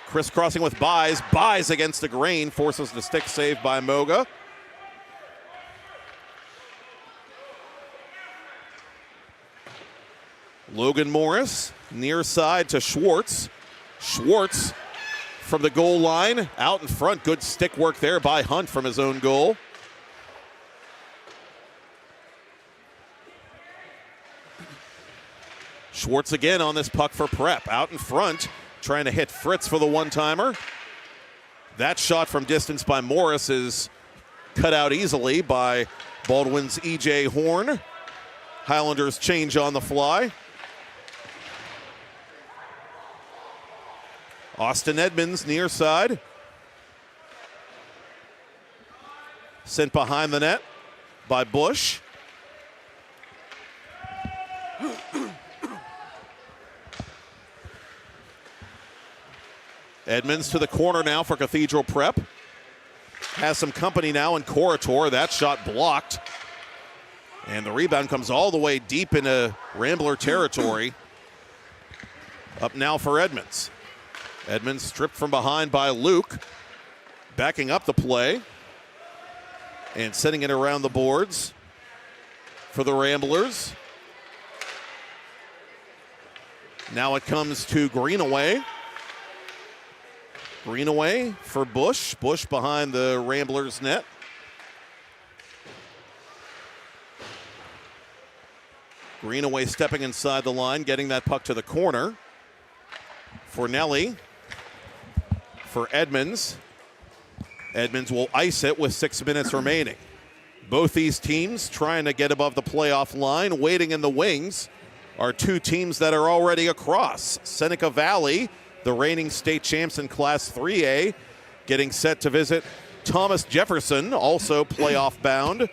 Crisscrossing with Buys. Buys against the grain, forces the stick save by Moga. Logan Morris, near side to Schwartz. Schwartz from the goal line, out in front. Good stick work there by Hunt from his own goal. Schwartz again on this puck for Prep. Out in front, trying to hit Fritz for the one-timer. That shot from distance by Morris is cut out easily by Baldwin's E.J. Horn. Highlanders change on the fly. Austin Edmonds near side. Sent behind the net by Bush. Edmonds to the corner now for Cathedral Prep. Has some company now in Corator. That shot blocked. And the rebound comes all the way deep into Rambler territory. Up now for Edmonds. Edmonds stripped from behind by Luke. Backing up the play. And sending it around the boards for the Ramblers. Now it comes to Greenaway. Greenaway for Bush. Bush behind the Ramblers net. Greenaway stepping inside the line, getting that puck to the corner. Fornelli for Edmonds. Edmonds will ice it with 6 minutes remaining. Both these teams trying to get above the playoff line. Waiting in the wings are 2 teams that are already across. Seneca Valley, the reigning state champs in Class 3A, getting set to visit Thomas Jefferson, also playoff bound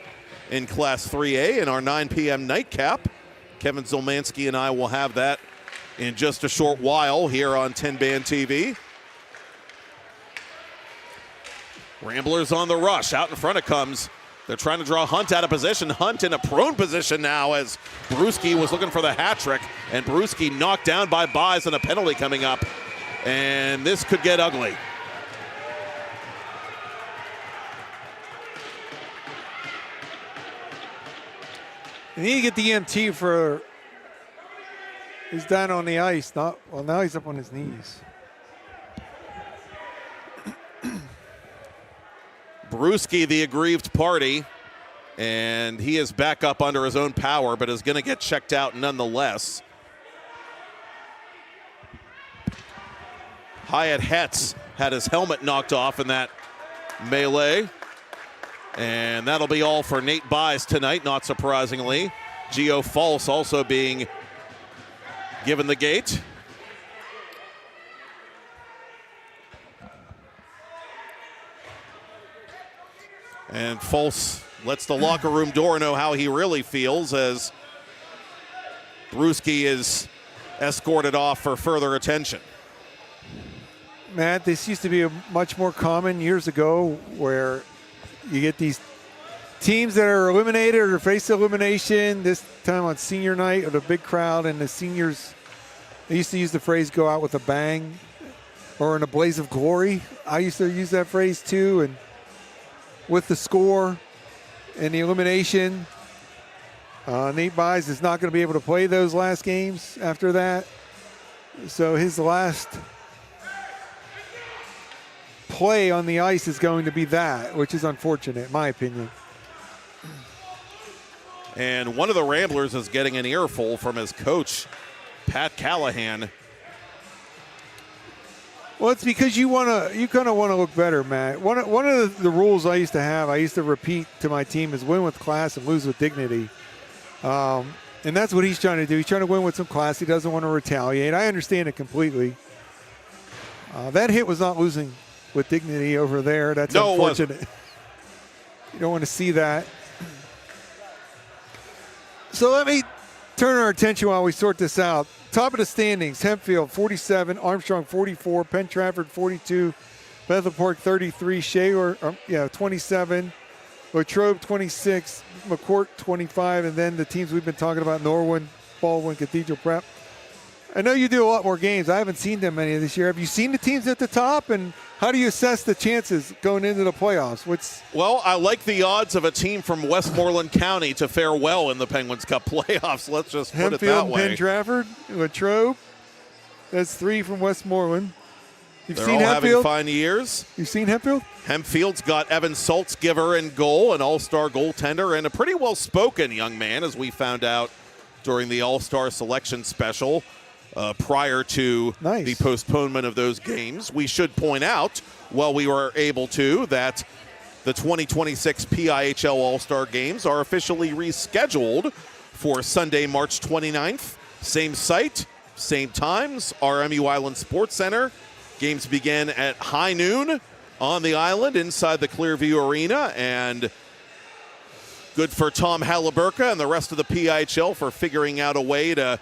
in Class 3A in our 9 p.m. nightcap. Kevin Zolmanski and I will have that in just a short while here on TenbandTV. Ramblers on the rush. Out in front it comes. They're trying to draw Hunt out of position. Hunt in a prone position now as Bruschi was looking for the hat trick. And Bruschi knocked down by Buys and a penalty coming up. And this could get ugly. You need to get the EMT for, he's down on the ice. Well, now he's up on his knees. Brewski, the aggrieved party, and he is back up under his own power, but is going to get checked out nonetheless. Hyatt Hetz had his helmet knocked off in that melee. And that'll be all for Nate Buys tonight, not surprisingly. Gio False also being given the gate. And False lets the locker room door know how he really feels as Brewski is escorted off for further attention. Matt, this used to be much more common years ago where you get these teams that are eliminated or face elimination, this time on senior night with a big crowd, and the seniors, they used to use the phrase go out with a bang or in a blaze of glory. I used to use that phrase too, and with the score and the elimination, Nate Buys is not going to be able to play those last games after that. So his last play on the ice is going to be that, which is unfortunate, in my opinion. And one of the Ramblers is getting an earful from his coach, Pat Callahan. Well, it's because you kind of want to look better, Matt. One of the rules I used to have, I used to repeat to my team, is win with class and lose with dignity. And that's what he's trying to do. He's trying to win with some class. He doesn't want to retaliate. I understand it completely. That hit was not losing with dignity over there. That's unfortunate. You don't want to see that. So let me turn our attention while we sort this out. Top of the standings, Hempfield 47, Armstrong 44, Penn Trafford 42, Bethel Park 33, Shaler 27, Latrobe 26, McCourt 25, and then the teams we've been talking about, Norwin, Baldwin, Cathedral Prep. I know you do a lot more games. I haven't seen them many this year. Have you seen the teams at the top, and how do you assess the chances going into the playoffs? Well, I like the odds of a team from Westmoreland County to fare well in the Penguins Cup playoffs. Let's just put it that way. Penn Trafford, Latrobe. That's 3 from Westmoreland. They're all having fine years. You've seen Hempfield? Hempfield's got Evan Saltzgiver in goal, an all-star goaltender, and a pretty well-spoken young man, as we found out during the all-star selection special. Prior to the postponement of those games. We should point out, while we were able to, that the 2026 PIHL All-Star Games are officially rescheduled for Sunday, March 29th. Same site, same times, RMU Island Sports Center. Games begin at high noon on the island inside the Clearview Arena, and good for Tom Halliburka and the rest of the PIHL for figuring out a way to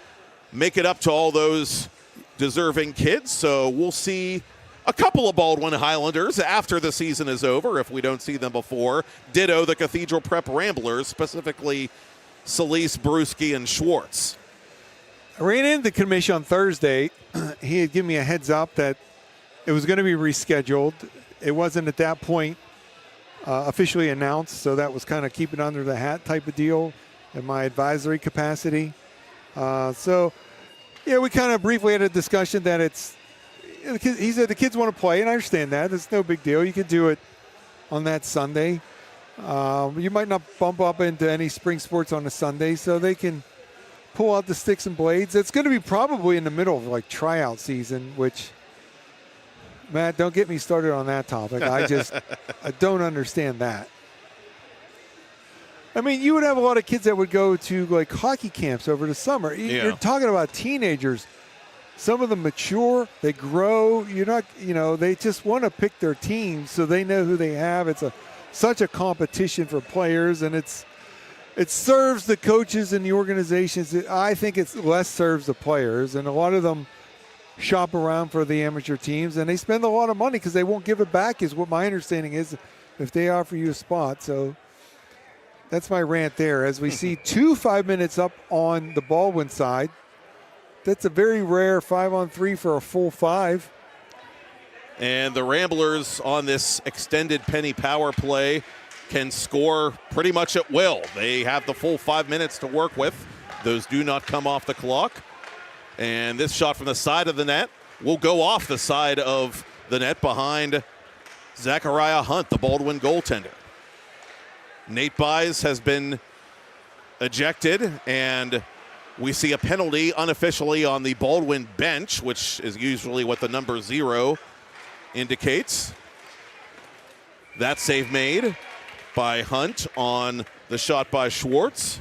make it up to all those deserving kids. So we'll see a couple of Baldwin Highlanders after the season is over if we don't see them before. Ditto the Cathedral Prep Ramblers, specifically Solis, Brewski, and Schwartz. I ran into the commission on Thursday. He had given me a heads up that it was going to be rescheduled. It wasn't at that point officially announced, so that was kind of keep it under the hat type of deal in my advisory capacity. We kind of briefly had a discussion that he said the kids want to play, and I understand that. It's no big deal. You could do it on that Sunday. You might not bump up into any spring sports on a Sunday, so they can pull out the sticks and blades. It's going to be probably in the middle of like tryout season, which, Matt, don't get me started on that topic. I don't understand that. I mean, you would have a lot of kids that would go to like hockey camps over the summer. You're talking about teenagers. Some of them mature, they grow. They just want to pick their teams so they know who they have. It's such a competition for players, and it serves the coaches and the organizations. I think it less serves the players, and a lot of them shop around for the amateur teams, and they spend a lot of money because they won't give it back, is what my understanding is, if they offer you a spot. So that's my rant there. As we see 2 5 minutes up on the Baldwin side, that's a very rare 5-on-3 for a full 5. And the Ramblers on this extended penny power play can score pretty much at will. They have the full 5 minutes to work with. Those do not come off the clock. And this shot from the side of the net will go off the side of the net behind Zachariah Hunt, the Baldwin goaltender. Nate Buys has been ejected, and we see a penalty unofficially on the Baldwin bench, which is usually what the number 0 indicates. That save made by Hunt on the shot by Schwartz.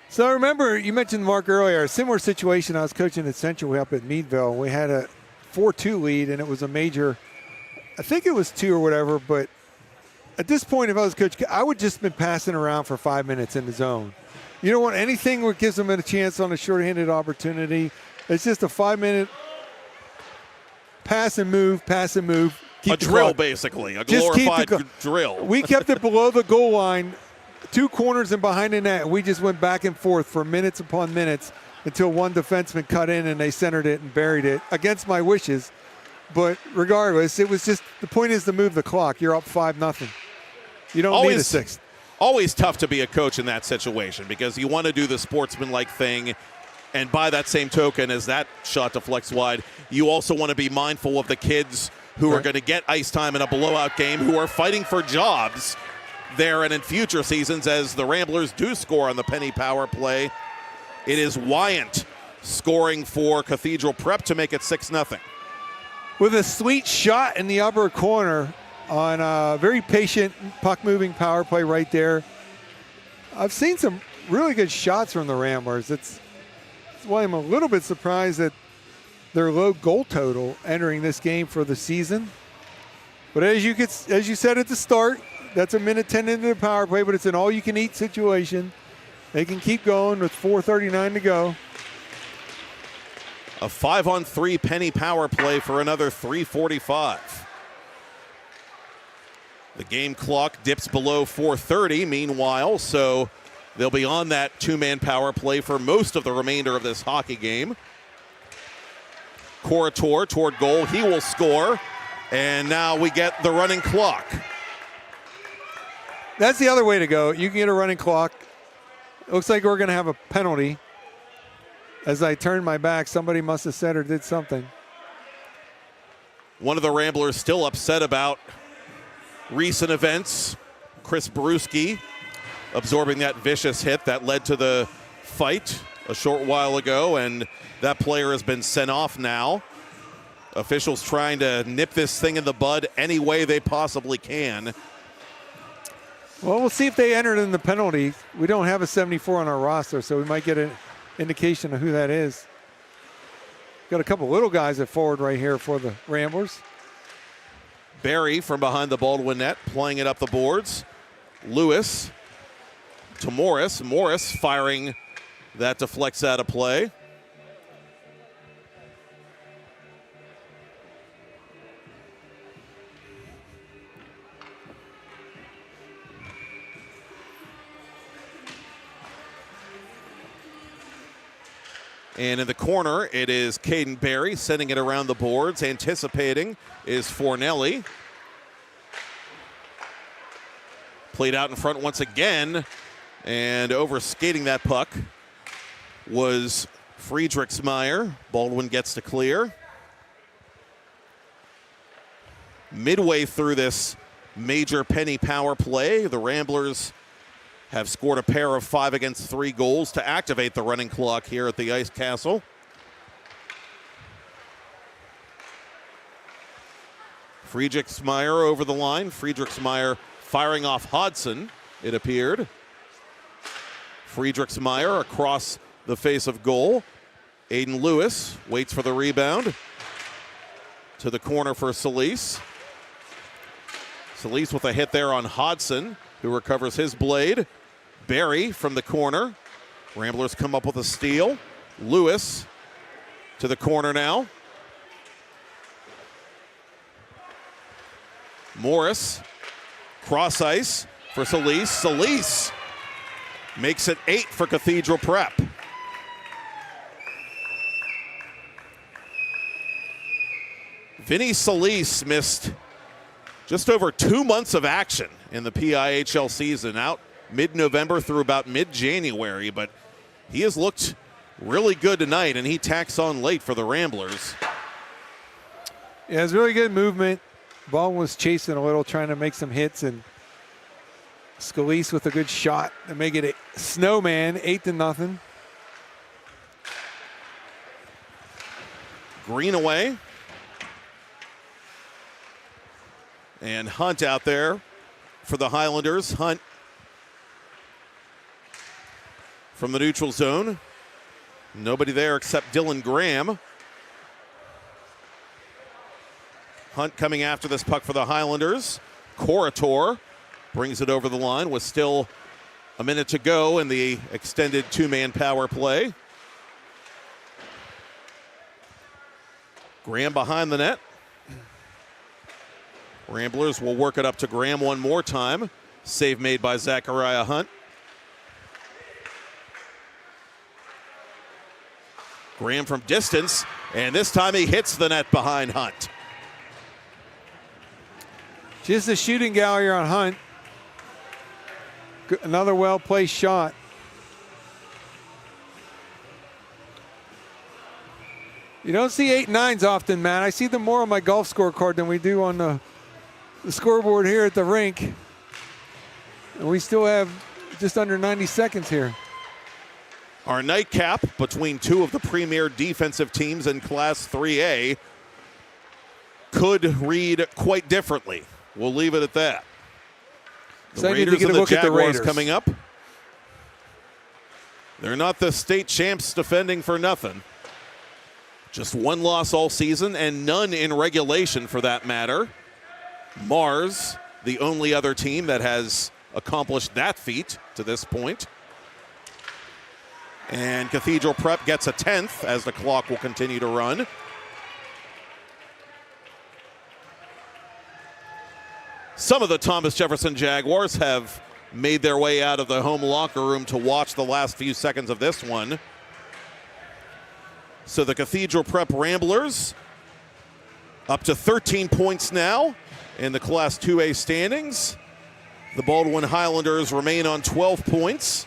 So I remember you mentioned Mark earlier, a similar situation. I was coaching at Central up at Meadville. We had a 4-2 lead, and it was a major, I think it was 2 or whatever, but at this point, if I was coach, I would just been passing around for 5 minutes in the zone. You don't want anything that gives them a chance on a shorthanded opportunity. It's just a 5-minute pass and move. Keep a drill, basically, a glorified drill. We kept it below the goal line, 2 corners and behind the net. We just went back and forth for minutes upon minutes until one defenseman cut in and they centered it and buried it against my wishes. But regardless, it was just, the point is to move the clock. You're up 5-0. You don't need a 6th. Always tough to be a coach in that situation because you want to do the sportsmanlike thing. And by that same token, as that shot deflects wide, you also want to be mindful of the kids who are going to get ice time in a blowout game, who are fighting for jobs there and in future seasons as the Ramblers do score on the penny power play. It is Wyant scoring for Cathedral Prep to make it 6-0. With a sweet shot in the upper corner on a very patient puck-moving power play right there. I've seen some really good shots from the Ramblers. That's why I'm a little bit surprised at their low goal total entering this game for the season. But as you said at the start, that's a minute 10 into the power play, but it's an all-you-can-eat situation. They can keep going with 4:39 to go. A 5-on-3 penny power play for another 3:45. The game clock dips below 4:30 meanwhile, so they'll be on that 2-man power play for most of the remainder of this hockey game. Corator toward goal, he will score, and now we get the running clock. That's the other way to go. You can get a running clock. It looks like we're going to have a penalty. As I turned my back, somebody must have said or did something. One of the Ramblers still upset about recent events. Chris Bruschi absorbing that vicious hit that led to the fight a short while ago, and that player has been sent off now. Officials trying to nip this thing in the bud any way they possibly can. Well, we'll see if they enter in the penalty. We don't have a 74 on our roster, so we might get an indication of who that is. Got a couple little guys at forward right here for the Ramblers. Barry from behind the Baldwin net playing it up the boards. Lewis to Morris. Morris firing, that deflects out of play. And in the corner, it is Caden Barry sending it around the boards. Anticipating is Fornelli. Played out in front once again. And over skating that puck was Friedrichsmeyer. Baldwin gets to clear. Midway through this major penny power play, the Ramblers have scored a pair of 5-against-3 goals to activate the running clock here at the Ice Castle. Friedrichsmeyer over the line. Friedrichsmeyer firing off Hodson, it appeared. Friedrichsmeyer across the face of goal. Aiden Lewis waits for the rebound. To the corner for Solis. Solis with a hit there on Hodson, who recovers his blade. Barry from the corner. Ramblers come up with a steal. Lewis to the corner now. Morris, cross ice for Solis. Solis makes it 8 for Cathedral Prep. Vinny Solis missed just over 2 months of action in the PIHL season, out mid-November through about mid-January, but he has looked really good tonight, and he tacks on late for the Ramblers. Yeah, it's really good movement. Baldwin was chasing a little, trying to make some hits, and Scalise with a good shot to make it a snowman, 8-0. Greenaway. And Hunt out there for the Highlanders. Hunt from the neutral zone. Nobody there except Dylan Graham. Hunt coming after this puck for the Highlanders. Corator brings it over the line with still a minute to go in the extended two-man power play. Graham behind the net. Ramblers will work it up to Graham one more time. Save made by Zachariah Hunt. Graham from distance, and this time he hits the net behind Hunt. Just a shooting gallery on Hunt. Another well-placed shot. You don't see 8-9s often, Matt. I see them more on my golf scorecard than we do on the scoreboard here at the rink. And we still have just under 90 seconds here. Our nightcap between two of the premier defensive teams in Class 3A could read quite differently. We'll leave it at that. The Raiders and the Jaguars coming up. They're not the state champs defending for nothing. Just one loss all season and none in regulation for that matter. Mars, the only other team that has accomplished that feat to this point. And Cathedral Prep gets a 10th as the clock will continue to run. Some of the Thomas Jefferson Jaguars have made their way out of the home locker room to watch the last few seconds of this one. So the Cathedral Prep Ramblers up to 13 points now in the Class 2A standings. The Baldwin Highlanders remain on 12 points,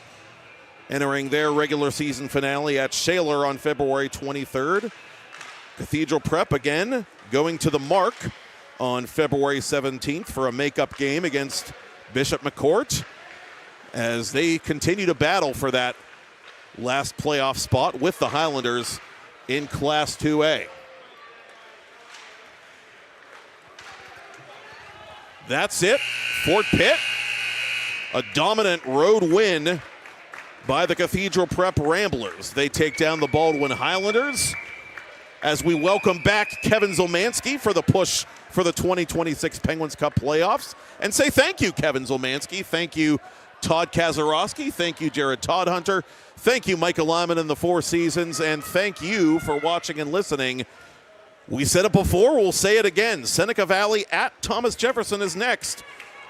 entering their regular season finale at Shaler on February 23rd. Cathedral Prep again going to the Mark on February 17th for a makeup game against Bishop McCourt as they continue to battle for that last playoff spot with the Highlanders in Class 2A. That's it. Fort Pitt, a dominant road win by the Cathedral Prep Ramblers. They take down the Baldwin Highlanders as we welcome back Kevin Zolmanski for the push for the 2026 Penguins Cup playoffs. And say thank you, Kevin Zolmanski. Thank you, Todd Kazarowski. Thank you, Jared Toddhunter. Thank you, Michael Lyman in the Four Seasons. And thank you for watching and listening. We said it before, we'll say it again. Seneca Valley at Thomas Jefferson is next.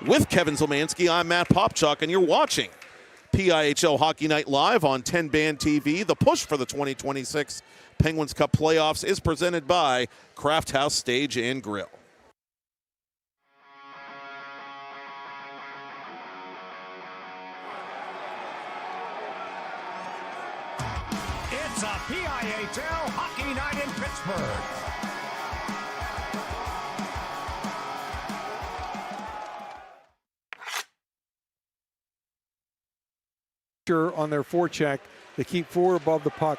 With Kevin Zolmanski, I'm Matt Popchock, and you're watching PIHL Hockey Night Live on TenbandTV. The push for the 2026 Penguins Cup playoffs is presented by Craft House Stage and Grill. It's a PIHL Hockey Night in Pittsburgh. On their forecheck, they keep forward above the puck.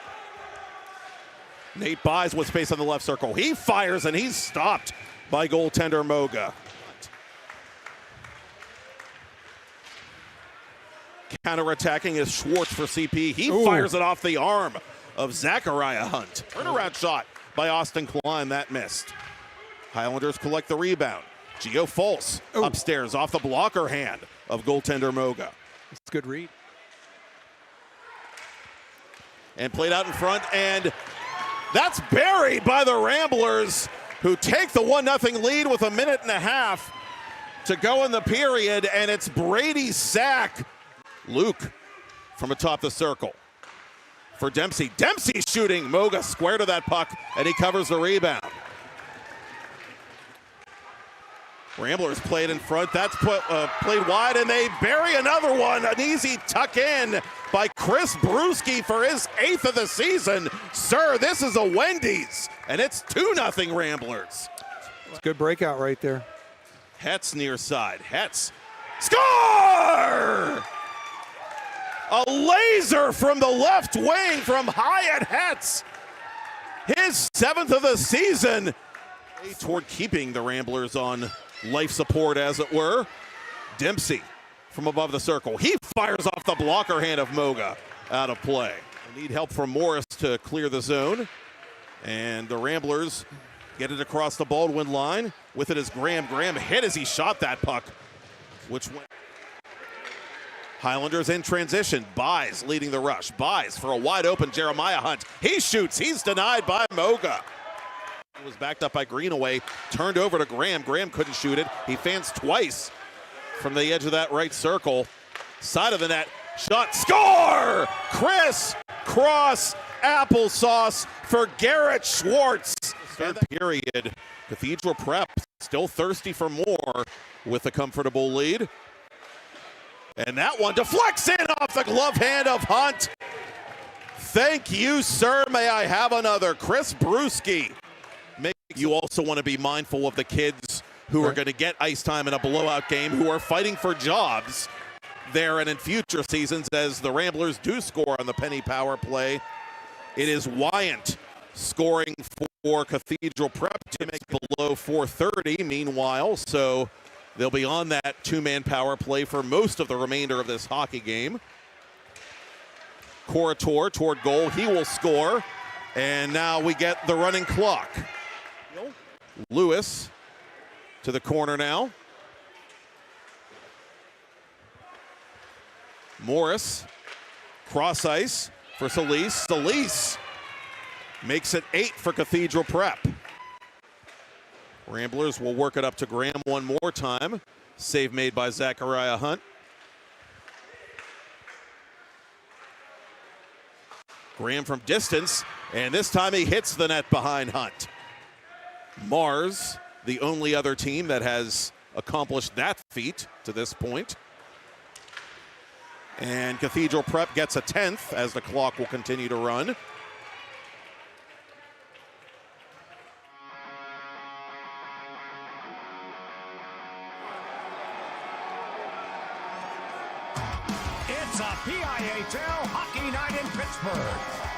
Nate buys with space on the left circle. He fires and he's stopped by goaltender Moga. Counterattacking is Schwartz for CP. He fires it off the arm of Zachariah Hunt. Turnaround shot by Austin Klein. That missed. Highlanders collect the rebound. Gio Fultz upstairs off the blocker hand of goaltender Moga. It's a good read. And played out in front, and that's buried by the Ramblers, who take the 1-0 lead with a minute and a half to go in the period, and it's Brady's sack. Luke from atop the circle for Dempsey. Dempsey shooting. Moga square to that puck, and he covers the rebound. Ramblers played in front. That's played wide, and they bury another one. An easy tuck in by Chris Brewski for his 8th of the season. Sir, this is a Wendy's, and it's 2-0 Ramblers. It's a good breakout right there. Hetz near side. Hetz. Score! A laser from the left wing from Hyatt Hetz. His 7th of the season. Toward keeping the Ramblers on life support, as it were. Dempsey from above the circle. He fires off the blocker hand of Moga out of play. They need help from Morris to clear the zone. And the Ramblers get it across the Baldwin line. With it is Graham. Graham hit as he shot that puck, which went. Highlanders in transition. Buys leading the rush. Buys for a wide open Jeremiah Hunt. He shoots. He's denied by Moga. He was backed up by Greenaway. Turned over to Graham. Graham couldn't shoot it. He fans twice from the edge of that right circle. Side of the net. Shot. Score! Chris Cross applesauce for Garrett Schwartz. Third period. Cathedral Prep still thirsty for more with a comfortable lead. And that one deflects in off the glove hand of Hunt. Thank you, sir. May I have another? Chris Brewski. You also want to be mindful of the kids who are going to get ice time in a blowout game, who are fighting for jobs there and in future seasons as the Ramblers do score on the penny power play. It is Wyant scoring for Cathedral Prep to make below 4:30 meanwhile, so they'll be on that two-man power play for most of the remainder of this hockey game. Corator toward goal. He will score. And now we get the running clock. Lewis to the corner now. Morris. Cross ice for Solis. Solis makes it 8 for Cathedral Prep. Ramblers will work it up to Graham one more time. Save made by Zachariah Hunt. Graham from distance, and this time he hits the net behind Hunt. Mars, the only other team that has accomplished that feat to this point. And Cathedral Prep gets a 10th as the clock will continue to run. It's a PIHL Hockey Night in Pittsburgh.